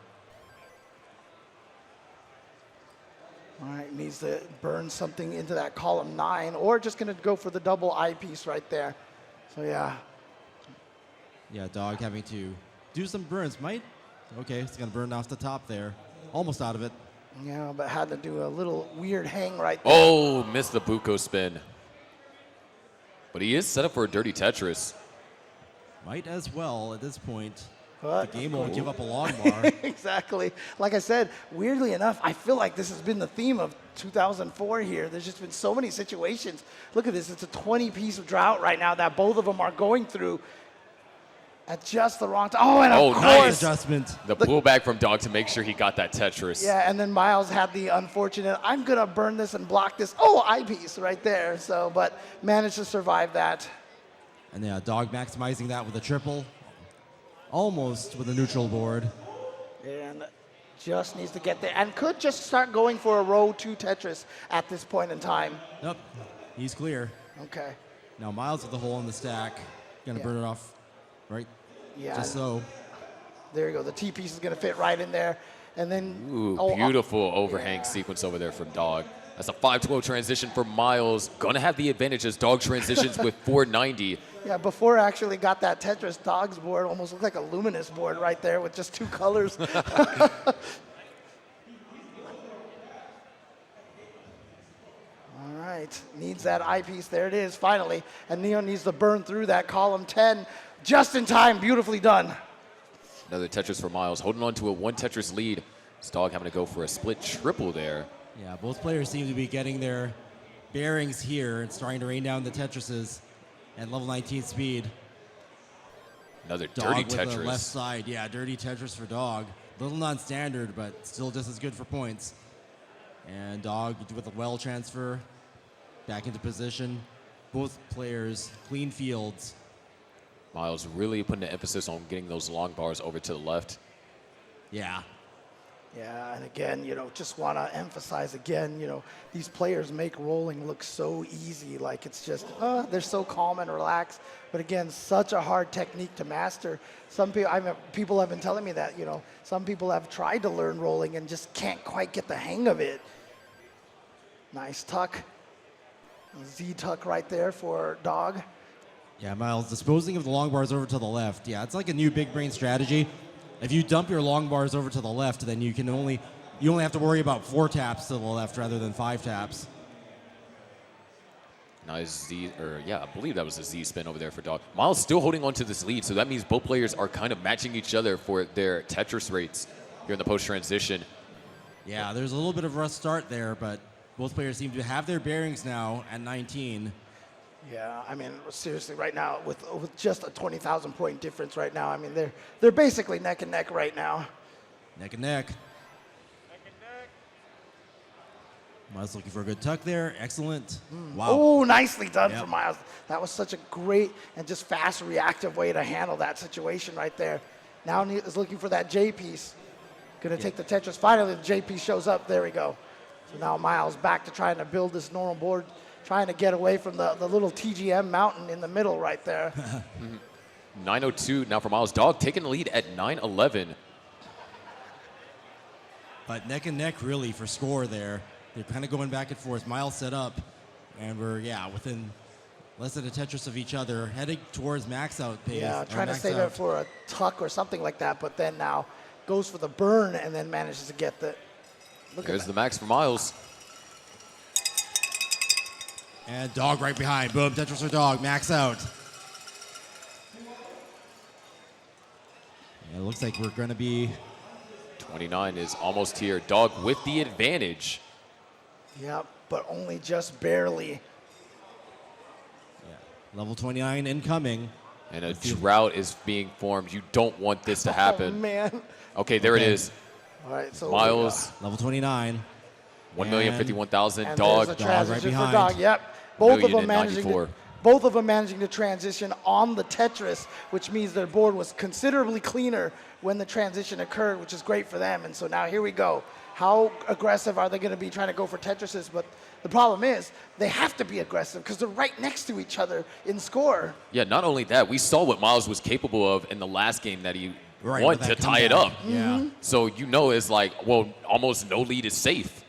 [SPEAKER 3] All right, needs to burn something into that column 9 or just going to go for the double eyepiece right there. So yeah.
[SPEAKER 4] Yeah, Dog having to do some burns. Okay, it's going to burn off the top there. Almost out of it.
[SPEAKER 3] Yeah, but had to do a little weird hang right there.
[SPEAKER 2] Oh, missed the Buko spin. But he is set up for a dirty Tetris.
[SPEAKER 4] Might as well at this point.
[SPEAKER 3] But
[SPEAKER 4] The game won't give up a long bar.
[SPEAKER 3] exactly. Like I said, weirdly enough, I feel like this has been the theme of 2004 here. There's just been so many situations. Look at this. It's a 20-piece drought right now that both of them are going through at just the wrong time. Oh, and of
[SPEAKER 2] nice
[SPEAKER 3] course.
[SPEAKER 4] Adjustment.
[SPEAKER 2] The pullback from Dog to make sure he got that Tetris.
[SPEAKER 3] Yeah, and then Miles had the unfortunate, I'm going to burn this and block this. Oh, eyepiece right there. So, but managed to survive that.
[SPEAKER 4] And yeah, Dog maximizing that with a triple. Almost with a neutral board.
[SPEAKER 3] And just needs to get there. And could just start going for a row 2 Tetris at this point in time.
[SPEAKER 4] Nope, he's clear.
[SPEAKER 3] Okay.
[SPEAKER 4] Now Miles with the hole in the stack. Gonna burn it off right
[SPEAKER 3] Yeah.
[SPEAKER 4] just so.
[SPEAKER 3] There you go. The T piece is going to fit right in there. And then.
[SPEAKER 2] Ooh, beautiful overhang sequence over there from Dog. That's a 5-12 transition for Miles. Gonna have the advantage as Dog transitions with 490.
[SPEAKER 3] Yeah, before I actually got that Tetris, Dog's board almost looked like a luminous board right there with just 2 colors. All right, needs that eyepiece. There it is, finally. And Neo needs to burn through that column 10 just in time. Beautifully done.
[SPEAKER 2] Another Tetris for Miles, holding on to a 1 Tetris lead. This Dog having to go for a split triple there.
[SPEAKER 4] Yeah, both players seem to be getting their bearings here and starting to rain down the Tetrises at level 19 speed.
[SPEAKER 2] Another
[SPEAKER 4] Dog
[SPEAKER 2] dirty
[SPEAKER 4] with the left
[SPEAKER 2] Tetris.
[SPEAKER 4] side. Yeah, dirty Tetris for Dog. Little non-standard, but still just as good for points. And Dog with a well transfer back into position. Both players clean fields.
[SPEAKER 2] Miles really putting the emphasis on getting those long bars over to the left.
[SPEAKER 4] Yeah.
[SPEAKER 3] Yeah, and again, just want to emphasize again, these players make rolling look so easy. Like it's just, they're so calm and relaxed. But again, such a hard technique to master. Some people, people have been telling me that, some people have tried to learn rolling and just can't quite get the hang of it. Nice tuck. Z tuck right there for Dog.
[SPEAKER 4] Yeah, Miles, disposing of the long bars over to the left. Yeah, it's like a new big brain strategy. If you dump your long bars over to the left, then you only have to worry about 4 taps to the left rather than 5 taps.
[SPEAKER 2] Nice Z, I believe that was a Z spin over there for Dog. Miles still holding on to this lead, so that means both players are kind of matching each other for their Tetris rates here in the post-transition.
[SPEAKER 4] Yeah, there's a little bit of a rough start there, but both players seem to have their bearings now at 19.
[SPEAKER 3] Yeah, I mean, seriously, right now, with just a 20,000 point difference right now, I mean, they're basically neck and neck right now.
[SPEAKER 4] Neck and neck. Miles looking for a good tuck there. Excellent. Wow.
[SPEAKER 3] Oh, nicely done
[SPEAKER 4] Yep.
[SPEAKER 3] for Miles. That was such a great and just fast, reactive way to handle that situation right there. Now he is looking for that J piece. Going to take the Tetris. Finally, the J piece shows up. There we go. So now Miles back to trying to build this normal board, trying to get away from the little TGM mountain in the middle right there.
[SPEAKER 2] 9:02 now for Miles. Dog taking the lead at 9:11.
[SPEAKER 4] But neck and neck really for score there. They're kind of going back and forth. Miles set up, and we're, within less than a Tetris of each other, heading towards max out pace.
[SPEAKER 3] Yeah, trying to
[SPEAKER 4] max
[SPEAKER 3] save
[SPEAKER 4] out.
[SPEAKER 3] it for a tuck or something like that, but then now goes for the burn and then manages to get the. Look
[SPEAKER 2] There's
[SPEAKER 3] at
[SPEAKER 2] the max for Miles.
[SPEAKER 4] And Dog right behind. Boom, Tetris for Dog, max out. And it looks like we're going to be
[SPEAKER 2] 29 is almost here. Dog with the advantage.
[SPEAKER 3] Yeah, but only just barely.
[SPEAKER 4] level 29 incoming.
[SPEAKER 2] And a drought is being formed. You don't want this to happen.
[SPEAKER 3] Oh, man.
[SPEAKER 2] Okay, there it
[SPEAKER 4] Okay.
[SPEAKER 2] is.
[SPEAKER 3] All right, so
[SPEAKER 2] Miles,
[SPEAKER 4] Level 29.
[SPEAKER 2] 1,051,000.
[SPEAKER 3] and
[SPEAKER 2] Dog,
[SPEAKER 3] there's a
[SPEAKER 4] Dog right
[SPEAKER 3] transition for
[SPEAKER 4] behind.
[SPEAKER 3] Dog. Yep. Both of them
[SPEAKER 2] 1,094.
[SPEAKER 3] managing to transition on the Tetris, which means their board was considerably cleaner when the transition occurred, which is great for them. And so now here we go. How aggressive are they going to be trying to go for Tetrises? But the problem is they have to be aggressive because they're right next to each other in score.
[SPEAKER 2] Yeah, not only that, we saw what Miles was capable of in the last game that he
[SPEAKER 4] Right,
[SPEAKER 2] won
[SPEAKER 4] with
[SPEAKER 2] to
[SPEAKER 4] that
[SPEAKER 2] tie it
[SPEAKER 4] comeback.
[SPEAKER 2] up.
[SPEAKER 4] Yeah.
[SPEAKER 2] So it's like, well, almost no lead is safe.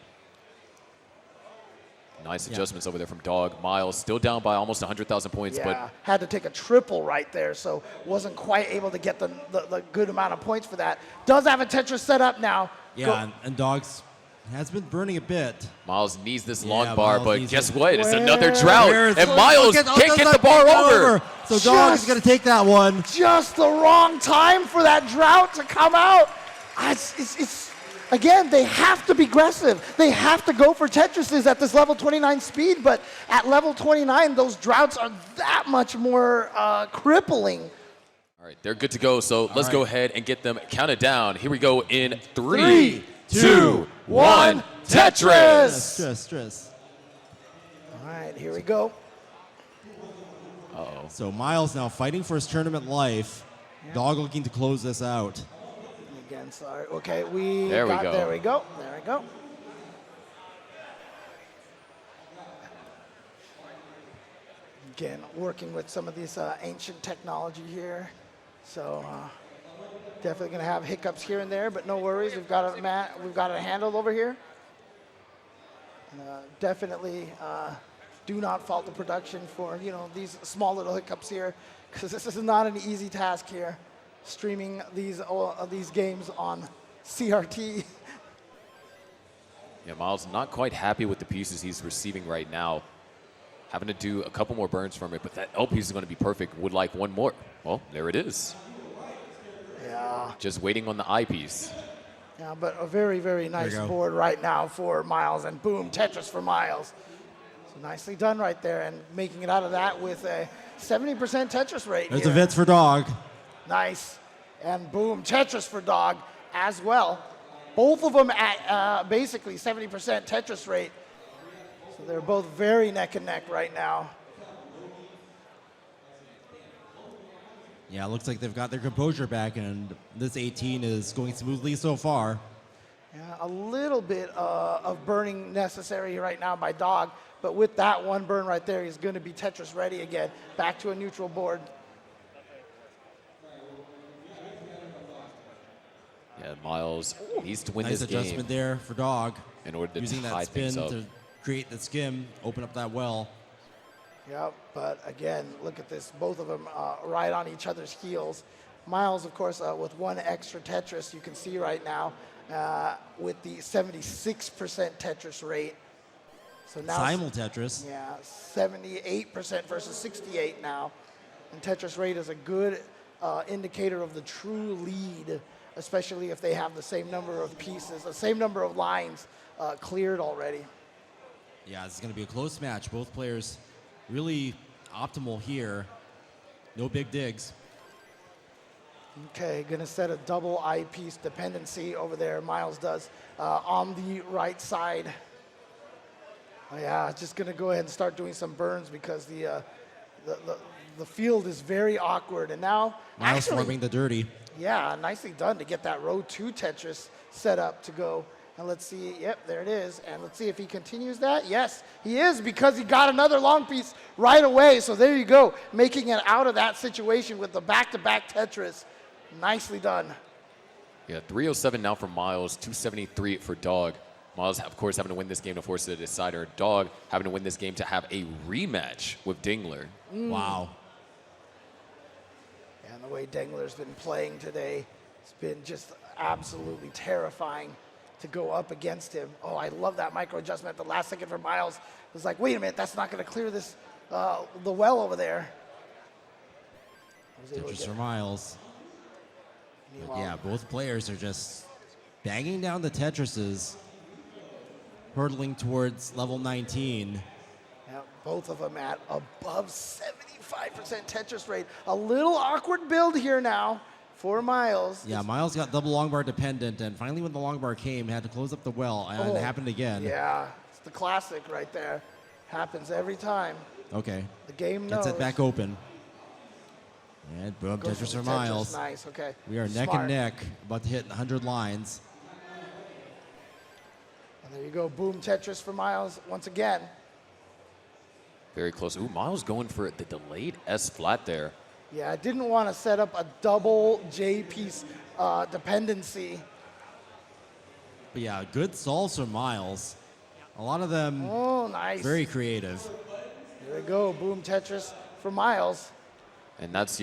[SPEAKER 2] Nice adjustments over there from Dog. Miles still down by almost 100,000 points,
[SPEAKER 3] Yeah, had to take a triple right there, so wasn't quite able to get the good amount of points for that. Does have a Tetris set up now.
[SPEAKER 4] Yeah, and Dog's has been burning a bit.
[SPEAKER 2] but Miles needs this
[SPEAKER 4] Yeah,
[SPEAKER 2] long bar.
[SPEAKER 4] Miles
[SPEAKER 2] But
[SPEAKER 4] needs
[SPEAKER 2] guess
[SPEAKER 4] it.
[SPEAKER 2] what? It's
[SPEAKER 3] Where-
[SPEAKER 2] another drought.
[SPEAKER 4] Where is-
[SPEAKER 2] And
[SPEAKER 4] look,
[SPEAKER 2] Miles
[SPEAKER 4] look,
[SPEAKER 2] can't
[SPEAKER 4] does
[SPEAKER 2] get
[SPEAKER 4] not
[SPEAKER 2] the bar
[SPEAKER 4] get
[SPEAKER 2] over.
[SPEAKER 4] So Dog is
[SPEAKER 3] Just-
[SPEAKER 4] going to take that one.
[SPEAKER 3] Just the wrong time for that drought to come out. It's again, they have to be aggressive. They have to go for Tetrises at this level 29 speed, but at level 29, those droughts are that much more crippling.
[SPEAKER 2] All right, they're good to go. So let's
[SPEAKER 4] right.
[SPEAKER 2] go ahead and get them counted down. Here we go in 3,
[SPEAKER 3] 3,
[SPEAKER 2] 2, 1.
[SPEAKER 3] Tetris.
[SPEAKER 4] Stress.
[SPEAKER 3] All right, here we go.
[SPEAKER 4] So Miles now fighting for his tournament life. Dog looking to close this out.
[SPEAKER 3] Again, sorry. Okay,
[SPEAKER 2] There we go.
[SPEAKER 3] There we go. There we go. Again, working with some of this ancient technology here. So definitely going to have hiccups here and there, but no worries. We've got it handled over here. Definitely do not fault the production for these small little hiccups here, because this is not an easy task here, streaming these games on CRT.
[SPEAKER 2] Yeah, Miles not quite happy with the pieces he's receiving right now. Having to do a couple more burns from it, but that L piece is going to be perfect. Would like one more. Well, there it is.
[SPEAKER 3] Yeah.
[SPEAKER 2] Just waiting on the I piece.
[SPEAKER 3] Yeah, but a very, very nice
[SPEAKER 4] you go.
[SPEAKER 3] board right now for Miles, and boom, Tetris for Miles. So nicely done right there, and making it out of that with a 70% Tetris rate.
[SPEAKER 4] There's
[SPEAKER 3] here.
[SPEAKER 4] a Vitz for Dog.
[SPEAKER 3] Nice. And boom, Tetris for Dog as well. Both of them at basically 70% Tetris rate. So they're both very neck and neck right now.
[SPEAKER 4] Yeah, it looks like they've got their composure back, and this 18 is going smoothly so far.
[SPEAKER 3] Yeah, a little bit of burning necessary right now by Dog, but with that one burn right there, he's going to be Tetris ready again. Back to a neutral board.
[SPEAKER 2] Yeah, Miles needs to win
[SPEAKER 4] Nice
[SPEAKER 2] this
[SPEAKER 4] adjustment
[SPEAKER 2] game
[SPEAKER 4] there for Dog.
[SPEAKER 2] in order to
[SPEAKER 4] Using
[SPEAKER 2] tie
[SPEAKER 4] that spin
[SPEAKER 2] things up.
[SPEAKER 4] to create the skim, open up that well.
[SPEAKER 3] Yep, but again, look at this. Both of them right on each other's heels. Miles, of course, with one extra Tetris, you can see right now, with the 76% Tetris rate. So now,
[SPEAKER 4] Simul Tetris.
[SPEAKER 3] yeah, 78% versus 68 now. And Tetris rate is a good indicator of the true lead, especially if they have the same number of pieces, the same number of lines cleared already.
[SPEAKER 4] Yeah, this is going to be a close match. Both players really optimal here. No big digs.
[SPEAKER 3] Okay, gonna set a double eyepiece dependency over there. Miles does on the right side. Oh, yeah, just gonna go ahead and start doing some burns because the field is very awkward. And now,
[SPEAKER 4] Miles
[SPEAKER 3] actually,
[SPEAKER 4] forming the dirty.
[SPEAKER 3] yeah, nicely done to get that row 2 Tetris set up to go. And let's see, yep, there it is. And let's see if he continues that. Yes, he is, because he got another long piece right away. So there you go, making it out of that situation with the back-to-back Tetris. Nicely done.
[SPEAKER 2] Yeah, 307 now for Miles, 273 for Dog. Miles, of course, having to win this game to force the decider. Dog having to win this game to have a rematch with Dingler.
[SPEAKER 4] Wow.
[SPEAKER 3] And the way Dengler's been playing today, it's been just absolutely terrifying to go up against him. Oh, I love that micro adjustment at the last second for Miles. It was like, wait a minute, that's not going to clear this, the well over there. I was able to
[SPEAKER 4] Tetris
[SPEAKER 3] get-
[SPEAKER 4] for Miles.
[SPEAKER 3] meanwhile-
[SPEAKER 4] Yeah, both players are just banging down the Tetrises, hurtling towards level 19.
[SPEAKER 3] Yeah, both of them at above 75% Tetris rate. A little awkward build here now for Miles.
[SPEAKER 4] Yeah, Miles got double long bar dependent, and finally when the long bar came, had to close up the well, and it happened again.
[SPEAKER 3] Yeah, it's the classic right there. Happens every time.
[SPEAKER 4] Okay,
[SPEAKER 3] The game knows.
[SPEAKER 4] gets it back open. And boom,
[SPEAKER 3] Goes
[SPEAKER 4] Tetris
[SPEAKER 3] the
[SPEAKER 4] for Miles.
[SPEAKER 3] Nice, okay.
[SPEAKER 4] We are neck
[SPEAKER 3] Smart.
[SPEAKER 4] and neck, about to hit 100 lines.
[SPEAKER 3] And there you go, boom, Tetris for Miles once again.
[SPEAKER 2] Very close. Ooh, Miles going for the delayed S flat there.
[SPEAKER 3] Yeah, I didn't want to set up a double J piece dependency.
[SPEAKER 4] But yeah, good solves for Miles. A lot of them
[SPEAKER 3] Oh, nice.
[SPEAKER 4] very creative.
[SPEAKER 3] There we go, boom, Tetris for Miles.
[SPEAKER 2] And that's,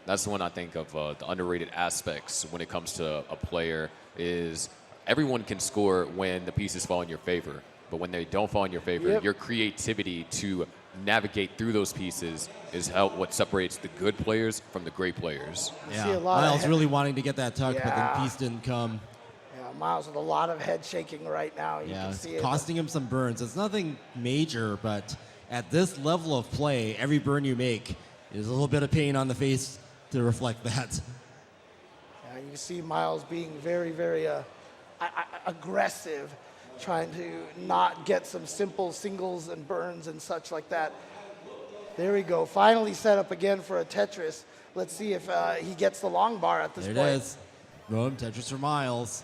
[SPEAKER 2] that's the one I think of the underrated aspects when it comes to a player is everyone can score when the pieces fall in your favor. But when they don't fall in your favor,
[SPEAKER 3] Yep.
[SPEAKER 2] your creativity to navigate through those pieces is what separates the good players from the great players.
[SPEAKER 3] You
[SPEAKER 4] Yeah,
[SPEAKER 3] see a lot
[SPEAKER 4] Miles
[SPEAKER 3] of
[SPEAKER 4] really wanting to get that tuck, but
[SPEAKER 3] Yeah.
[SPEAKER 4] the piece didn't come.
[SPEAKER 3] Yeah, Miles with a lot of head shaking right now. You
[SPEAKER 4] Yeah,
[SPEAKER 3] can
[SPEAKER 4] it's
[SPEAKER 3] see it.
[SPEAKER 4] costing him some burns. It's nothing major, but at this level of play, every burn you make is a little bit of pain on the face to reflect that.
[SPEAKER 3] Yeah, you can see Miles being very, very aggressive, trying to not get some simple singles and burns and such like that. There we go. Finally set up again for a Tetris. Let's see if he gets the long bar at this
[SPEAKER 4] There
[SPEAKER 3] point.
[SPEAKER 4] it is. Boom, Tetris for Miles.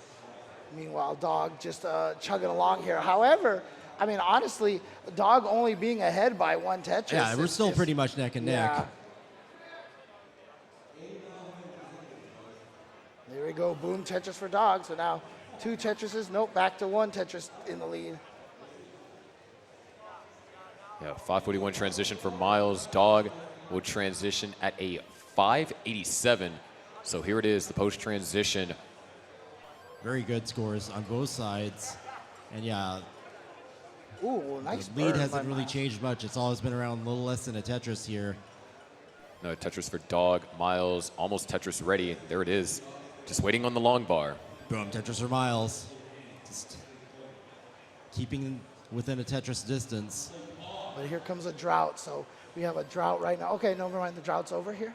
[SPEAKER 3] Meanwhile, Dog just chugging along here. However, I mean, honestly, Dog only being ahead by one Tetris.
[SPEAKER 4] Yeah, we're
[SPEAKER 3] is
[SPEAKER 4] still
[SPEAKER 3] just-
[SPEAKER 4] pretty much neck and neck.
[SPEAKER 3] Yeah. There we go. Boom, Tetris for Dog. So now 2 Tetrises. Nope, back to 1 Tetris in the lead.
[SPEAKER 2] Yeah, 541 transition for Miles. Dog will transition at a 587. So here it is, the post transition.
[SPEAKER 4] Very good scores on both sides. And yeah,
[SPEAKER 3] Ooh, nice
[SPEAKER 4] the lead
[SPEAKER 3] burn
[SPEAKER 4] hasn't
[SPEAKER 3] by
[SPEAKER 4] really
[SPEAKER 3] Miles.
[SPEAKER 4] changed much. It's always been around a little less than a Tetris here.
[SPEAKER 2] No, Tetris for Dog. Miles almost Tetris ready. There it is. Just waiting on the long bar.
[SPEAKER 4] Boom, Tetris for Miles. Just keeping within a Tetris distance.
[SPEAKER 3] But here comes a drought, so we have a drought right now. Okay, never mind, the drought's over here.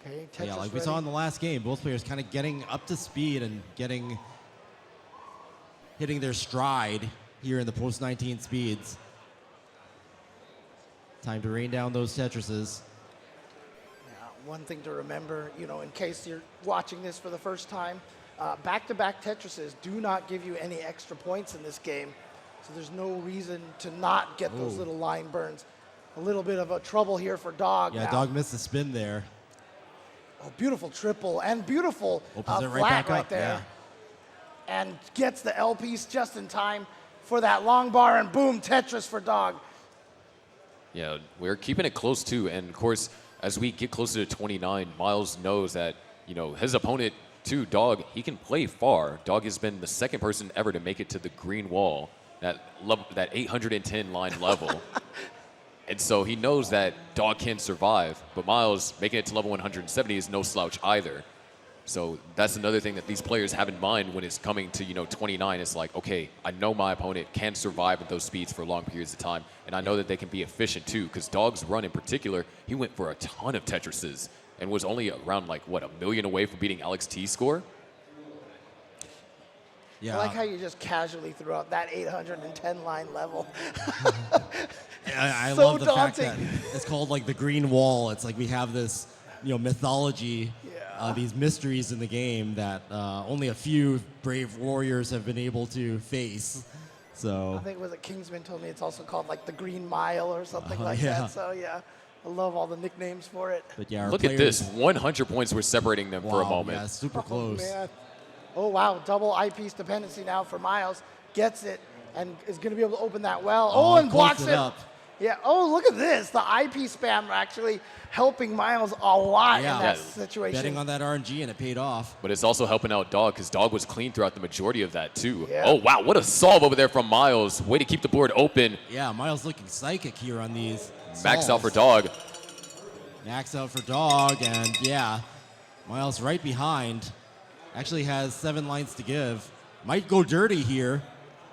[SPEAKER 3] Okay, Tetris
[SPEAKER 4] Yeah, like we
[SPEAKER 3] ready.
[SPEAKER 4] saw in the last game, both players kind of getting up to speed and hitting their stride here in the post-19 speeds. Time to rain down those Tetrises.
[SPEAKER 3] Yeah, one thing to remember, you know, in case you're watching this for the first time, back-to-back Tetrises do not give you any extra points in this game. So there's no reason to not get those little line burns. A little bit of a trouble here for Dog.
[SPEAKER 4] Yeah,
[SPEAKER 3] now.
[SPEAKER 4] Dog missed the spin there.
[SPEAKER 3] Oh, beautiful triple and beautiful
[SPEAKER 4] Opens it right
[SPEAKER 3] flat
[SPEAKER 4] back
[SPEAKER 3] right
[SPEAKER 4] up,
[SPEAKER 3] there. And gets the L piece just in time for that long bar, and boom, Tetris for Dog.
[SPEAKER 2] Yeah, we're keeping it close too. And of course, as we get closer to 29, Miles knows that, you know, his opponent too, Dog, he can play far. Dog has been the second person ever to make it to the green wall, that 810 line level. And so he knows that Dog can survive, but Miles making it to level 170 is no slouch either. So that's another thing that these players have in mind when it's coming to, you know, 29. It's like, okay, I know my opponent can survive at those speeds for long periods of time, and I know that they can be efficient too, because Dog's run in particular, he went for a ton of Tetrises and was only around like, what, 1 million away from beating Alex T's score?
[SPEAKER 4] Yeah,
[SPEAKER 3] I like how you just casually threw out that 810 line level.
[SPEAKER 4] I
[SPEAKER 3] so
[SPEAKER 4] love the fact that
[SPEAKER 3] daunting.
[SPEAKER 4] it's called like the green wall. It's like we have this, you know, mythology, these mysteries in the game that only a few brave warriors have been able to face. So
[SPEAKER 3] I think was it Kingsman told me it's also called like the Green Mile or something like
[SPEAKER 4] yeah.
[SPEAKER 3] that. So yeah, I love all the nicknames for it.
[SPEAKER 4] but yeah, our
[SPEAKER 2] Look at
[SPEAKER 4] players-
[SPEAKER 2] this, 100 points were separating them for a
[SPEAKER 4] Wow,
[SPEAKER 2] moment.
[SPEAKER 4] Yeah, super
[SPEAKER 3] Oh,
[SPEAKER 4] close.
[SPEAKER 3] man. Oh wow, double eyepiece dependency now for Miles. Gets it and is going to be able to open that well.
[SPEAKER 4] Oh,
[SPEAKER 3] Oh, and
[SPEAKER 4] closed
[SPEAKER 3] blocks
[SPEAKER 4] it
[SPEAKER 3] it.
[SPEAKER 4] up.
[SPEAKER 3] Yeah. Oh, look at this. The eyepiece spam actually helping Miles a lot
[SPEAKER 4] Yeah.
[SPEAKER 3] in that
[SPEAKER 2] Yeah.
[SPEAKER 3] situation.
[SPEAKER 4] Betting on that RNG and it paid off.
[SPEAKER 2] But it's also helping out Dog, because Dog was clean throughout the majority of that too.
[SPEAKER 3] Yeah.
[SPEAKER 2] Oh wow, what a solve over there from Miles. Way to keep the board open.
[SPEAKER 4] Yeah, Miles looking psychic here on these.
[SPEAKER 2] Max out
[SPEAKER 4] solves.
[SPEAKER 2] for Dog.
[SPEAKER 4] Max out for Dog, and yeah, Miles right behind. Actually has 7 lines to give. Might go dirty here.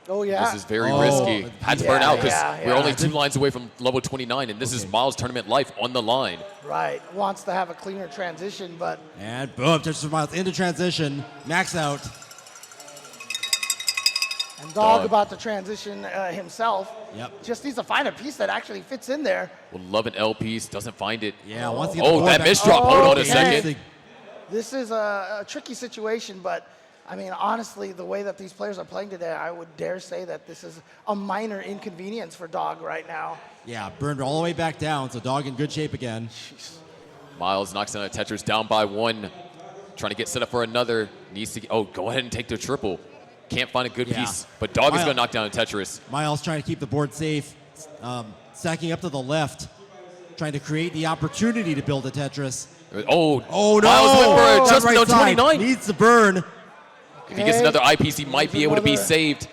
[SPEAKER 3] Oh yeah.
[SPEAKER 2] This is very
[SPEAKER 4] Oh,
[SPEAKER 2] risky. Had to
[SPEAKER 3] yeah,
[SPEAKER 2] burn out because
[SPEAKER 3] yeah,
[SPEAKER 2] we're
[SPEAKER 3] yeah.
[SPEAKER 2] only 2 lines away from level 29, and this is Miles' tournament life on the line.
[SPEAKER 3] Right. Wants to have a cleaner transition, but
[SPEAKER 4] And boom, touches for Miles into transition. Max out.
[SPEAKER 3] and Dog
[SPEAKER 2] Dog.
[SPEAKER 3] about to transition himself.
[SPEAKER 4] Yep.
[SPEAKER 3] Just needs to find a piece that actually fits in there.
[SPEAKER 2] Will love an L piece, doesn't find it.
[SPEAKER 4] Yeah, once he gets the
[SPEAKER 2] Oh,
[SPEAKER 4] board
[SPEAKER 2] that
[SPEAKER 4] back-
[SPEAKER 2] misdrop. Hold on a
[SPEAKER 3] Okay.
[SPEAKER 2] second.
[SPEAKER 3] This is a tricky situation, but I mean, honestly, the way that these players are playing today, I would dare say that this is a minor inconvenience for Dog right now.
[SPEAKER 4] Yeah, burned all the way back down, so Dog in good shape again.
[SPEAKER 2] Miles knocks down a Tetris down by 1. Trying to get set up for another. Needs to, go ahead and take the triple. Can't find a good
[SPEAKER 4] Yeah.
[SPEAKER 2] piece. But Dog is
[SPEAKER 4] Miles-
[SPEAKER 2] going to knock down a Tetris.
[SPEAKER 4] Miles trying to keep the board safe, stacking up to the left, trying to create the opportunity to build a Tetris.
[SPEAKER 2] Oh,
[SPEAKER 4] Oh no!
[SPEAKER 2] Miles went for
[SPEAKER 4] That
[SPEAKER 2] adjustment
[SPEAKER 4] right
[SPEAKER 2] on
[SPEAKER 4] side
[SPEAKER 2] 29.
[SPEAKER 4] Needs to burn.
[SPEAKER 2] If he gets another eyepiece, he might be able to be
[SPEAKER 3] another-
[SPEAKER 2] saved.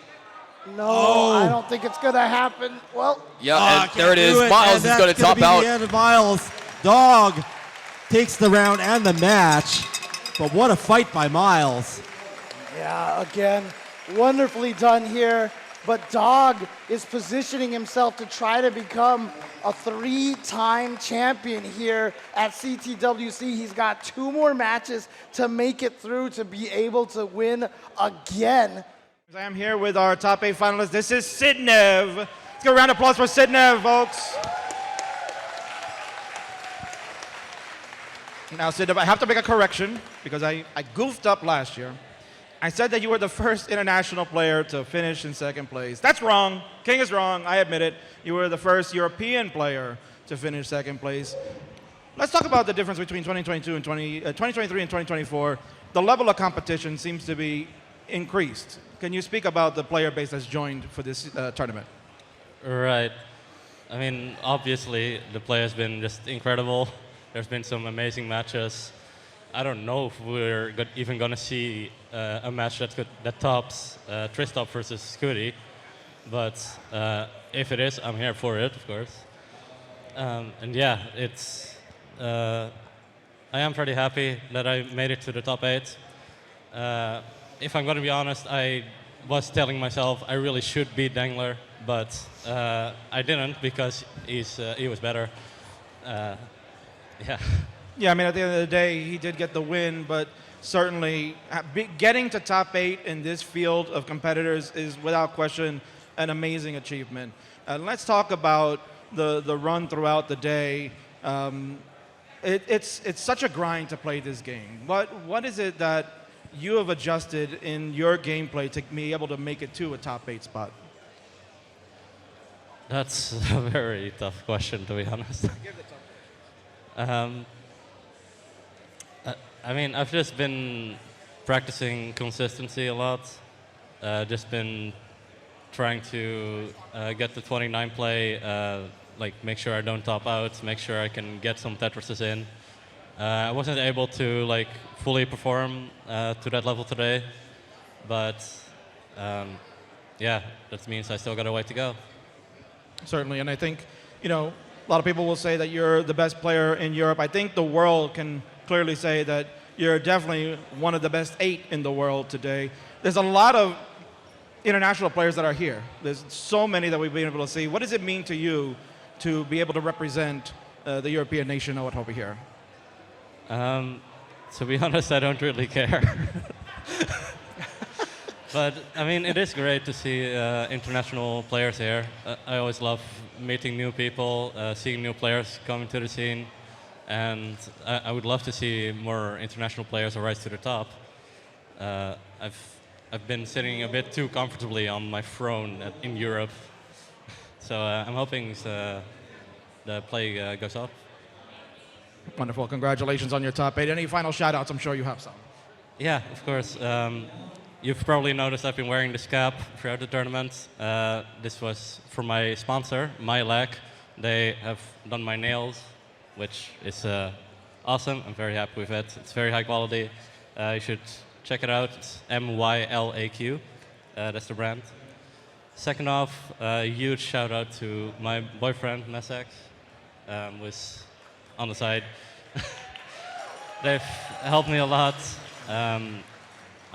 [SPEAKER 3] No,
[SPEAKER 4] Oh.
[SPEAKER 3] I don't think it's gonna happen. Well,
[SPEAKER 2] Yeah,
[SPEAKER 4] Ah,
[SPEAKER 2] and
[SPEAKER 4] can't
[SPEAKER 2] there it is.
[SPEAKER 4] do
[SPEAKER 2] Miles
[SPEAKER 4] and
[SPEAKER 2] is
[SPEAKER 4] that's
[SPEAKER 2] going to
[SPEAKER 4] gonna
[SPEAKER 2] top
[SPEAKER 4] be
[SPEAKER 2] out.
[SPEAKER 4] The end of Miles. Dog takes the round and the match. But what a fight by Miles.
[SPEAKER 3] yeah, again, wonderfully done here. But Dog is positioning himself to try to become a 3-time champion here at CTWC. He's got 2 more matches to make it through to be able to win again.
[SPEAKER 1] I am here with our top 8 finalists. This is Sidnev. Let's give a round of applause for Sidnev, folks. Now, Sidnev, I have to make a correction because I goofed up last year. I said that you were the first international player to finish in 2nd place. That's wrong. King is wrong. I admit it. You were the first European player to finish 2nd place. Let's talk about the difference between 2022 and 2023 and 2024. The level of competition seems to be increased. Can you speak about the player base that's joined for this tournament?
[SPEAKER 5] Right. I mean, obviously, the play has been just incredible. There's been some amazing matches. I don't know if we're even gonna see a match that tops Tristop versus Scooty, but if it is, I'm here for it, of course. And yeah, I am pretty happy that I made it to the top 8. If I'm gonna be honest, I was telling myself I really should beat Dangler, but I didn't because he was better. Yeah.
[SPEAKER 1] Yeah, I mean, at the end of the day, he did get the win, but certainly getting to top 8 in this field of competitors is without question an amazing achievement. Let's talk about the run throughout the day. It's such a grind to play this game. What is it that you have adjusted in your gameplay to be able to make it to a top 8 spot?
[SPEAKER 5] That's a very tough question, to be honest. I mean, I've just been practicing consistency a lot. Just been trying to get the 29 play, like make sure I don't top out, make sure I can get some Tetrises in. I wasn't able to like fully perform to that level today, but yeah, that means I still got a way to go.
[SPEAKER 1] Certainly, and I think, you know, a lot of people will say that you're the best player in Europe. I think the world can clearly say that you're definitely one of the best 8 in the world today. There's a lot of international players that are here. There's so many that we've been able to see. What does it mean to you to be able to represent the European nation out over here?
[SPEAKER 5] To be honest, I don't really care. But I mean, it is great to see international players here. I always love meeting new people, seeing new players coming to the scene, and I would love to see more international players rise to the top. I've been sitting a bit too comfortably on my throne in Europe, so I'm hoping the play goes up.
[SPEAKER 1] Wonderful. Congratulations on your top 8. Any final shout-outs? I'm sure you have some.
[SPEAKER 5] Yeah, of course. You've probably noticed I've been wearing this cap throughout the tournament. This was for my sponsor, MyLac. They have done my nails, which is awesome. I'm very happy with it. It's very high quality. You should check it out. It's MYLAQ. That's the brand. Second off, a huge shout out to my boyfriend, Messex, who's on the side. They've helped me a lot.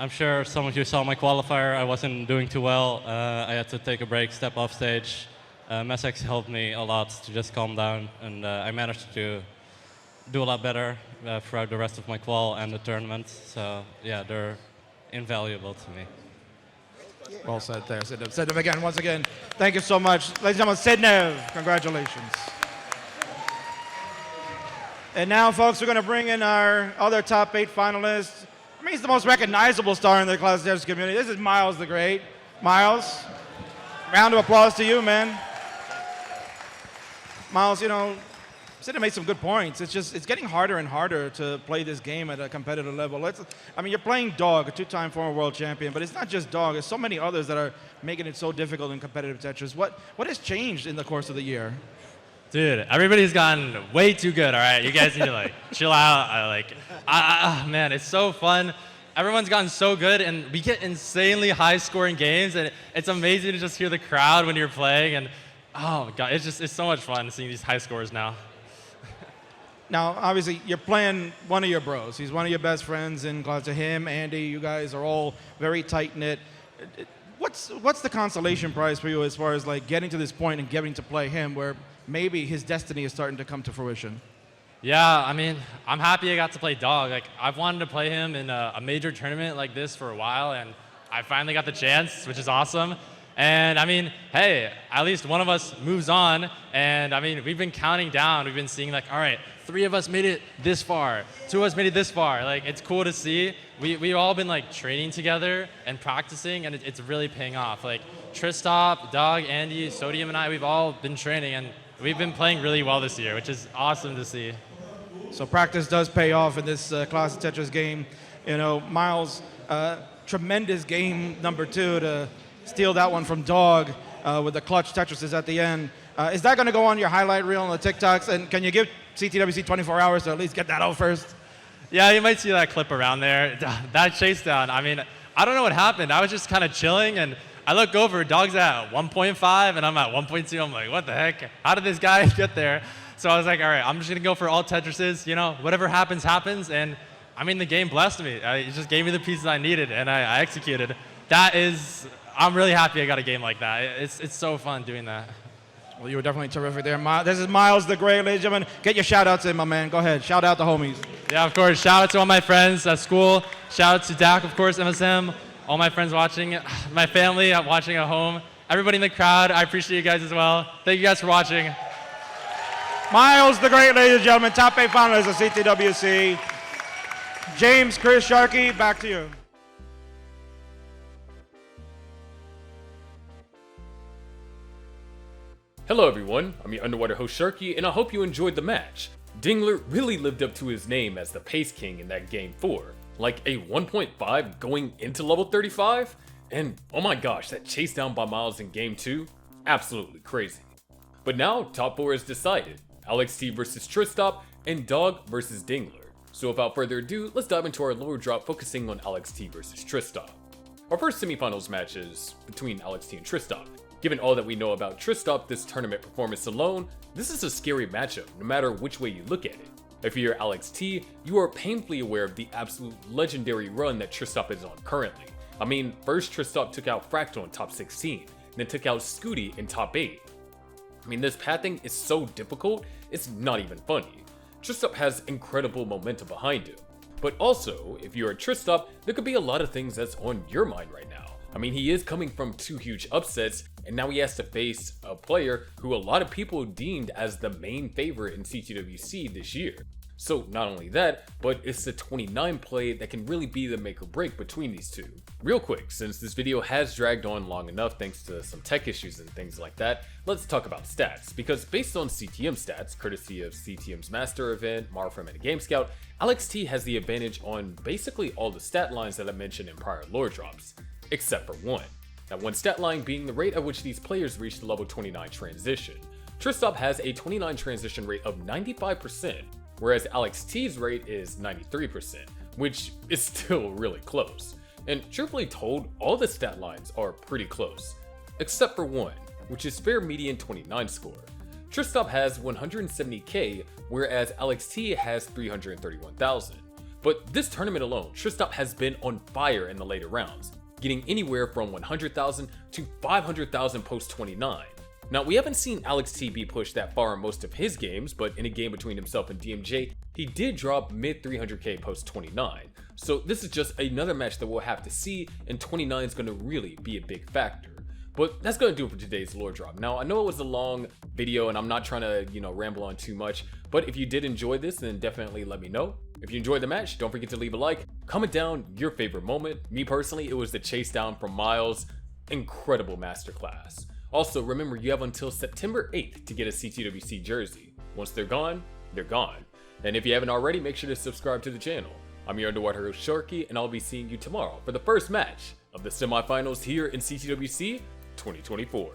[SPEAKER 5] I'm sure some of you saw my qualifier. I wasn't doing too well. I had to take a break, step off stage. Messex helped me a lot to just calm down, and I managed to do a lot better throughout the rest of my qual and the tournament. So yeah, they're invaluable to me.
[SPEAKER 1] Well said there, Sidnev. Sidnev again, once again, thank you so much. Ladies and gentlemen, Sidnev, congratulations. And now, folks, we're going to bring in our other top 8 finalists. I mean, he's the most recognizable star in the Classic Tetris community. This is Miles the Great. Miles, round of applause to you, man. Miles, you know, Sidnev made some good points. It's getting harder and harder to play this game at a competitive level. I mean, you're playing Dog, a 2-time former world champion, but it's not just Dog. There's so many others that are making it so difficult in competitive Tetris. What has changed in the course of the year?
[SPEAKER 6] Dude, everybody's gotten way too good, all right? You guys need to, like, chill out. Man, it's so fun. Everyone's gotten so good, and we get insanely high-scoring games, and it's amazing to just hear the crowd when you're playing, and oh, my God, it's so much fun seeing these high scores now.
[SPEAKER 1] Now, obviously, you're playing one of your bros. He's one of your best friends in class. To him, Andy, you guys are all very tight-knit. What's the consolation prize for you as far as, like, getting to this point and getting to play him where maybe his destiny is starting to come to fruition?
[SPEAKER 6] Yeah, I mean, I'm happy I got to play Dog. Like, I've wanted to play him in a major tournament like this for a while, and I finally got the chance, which is awesome. And I mean, hey, at least one of us moves on, and I mean, we've been counting down. We've been seeing like, all right, 3 of us made it this far, 2 of us made it this far. Like, it's cool to see. We've all been like training together and practicing, and it's really paying off. Like, Tristop, Dog, Andy, Sodium, and I, we've all been training, and we've been playing really well this year, which is awesome to see.
[SPEAKER 1] So practice does pay off in this Classic Tetris game. You know, Miles, tremendous game number 2 to steal that one from Dog with the clutch Tetrises at the end. Is that going to go on your highlight reel on the TikToks? And can you give CTWC 24 hours to at least get that out first?
[SPEAKER 6] Yeah, you might see that clip around there. That chase down, I mean, I don't know what happened. I was just kind of chilling, and I look over, dog's at 1.5, and I'm at 1.2. I'm like, what the heck? How did this guy get there? So I was like, all right, I'm just going to go for all Tetrises. You know, whatever happens, happens. And, I mean, the game blessed me. It just gave me the pieces I needed, and I executed. I'm really happy I got a game like that. It's so fun doing that.
[SPEAKER 1] Well, you were definitely terrific there, Miles. This is Miles the Great, ladies and gentlemen. Get your shout-outs in, my man. Go ahead. Shout out the homies.
[SPEAKER 6] Yeah, of course. Shout out to all my friends at school. Shout out to Dak, of course, MSM. All my friends watching, my family watching at home. Everybody in the crowd, I appreciate you guys as well. Thank you guys for watching.
[SPEAKER 1] Miles the Great, ladies and gentlemen. Top 8 finalist of CTWC. James Chris Sharkey, back to you.
[SPEAKER 7] Hello everyone, I'm your underwater host Sharky, and I hope you enjoyed the match. Dingler really lived up to his name as the Pace King in that Game 4. Like a 1.5 going into level 35? And oh my gosh, that chase down by Miles in Game 2? Absolutely crazy. But now, top 4 is decided. Alex T versus Tristop, and Dog versus Dingler. So without further ado, let's dive into our lower drop focusing on Alex T versus Tristop. Our first semifinals match is between Alex T and Tristop. Given all that we know about Tristop this tournament performance alone, this is a scary matchup no matter which way you look at it. If you're Alex T, you are painfully aware of the absolute legendary run that Tristop is on currently. I mean, first Tristop took out Fractal in top 16, then took out Scooty in top 8. I mean, this pathing is so difficult, it's not even funny. Tristop has incredible momentum behind him. But also, if you're a Tristop, there could be a lot of things that's on your mind right now. I mean, he is coming from 2 huge upsets, and now he has to face a player who a lot of people deemed as the main favorite in CTWC this year. So not only that, but it's the 29 play that can really be the make or break between these two. Real quick, since this video has dragged on long enough thanks to some tech issues and things like that, let's talk about stats, because based on CTM stats, courtesy of CTM's Master Event, Marfam, and Game Scout, Alex T has the advantage on basically all the stat lines that I mentioned in prior lore drops, except for one. That one stat line being the rate at which these players reach the level 29 transition. Tristop has a 29 transition rate of 95%, whereas Alex T's rate is 93%, which is still really close. And truthfully told, all the stat lines are pretty close, except for one, which is fair median 29 score. Tristop has 170k, whereas Alex T has 331,000. But this tournament alone, Tristop has been on fire in the later rounds, getting anywhere from 100,000 to 500,000 post 29. Now, we haven't seen Alex T be pushed that far in most of his games, but in a game between himself and DMJ, he did drop mid 300k post 29. So this is just another match that we'll have to see, and 29 is going to really be a big factor. But that's going to do it for today's lore drop. Now, I know it was a long video and I'm not trying to, ramble on too much, but if you did enjoy this, then definitely let me know. If you enjoyed the match, don't forget to leave a like, comment down your favorite moment. Me personally, it was the chase down from Miles. Incredible masterclass. Also, remember you have until September 8th to get a CTWC jersey. Once they're gone, they're gone. And if you haven't already, make sure to subscribe to the channel. I'm your underwater host Sharky, and I'll be seeing you tomorrow for the first match of the semifinals here in CTWC 2024.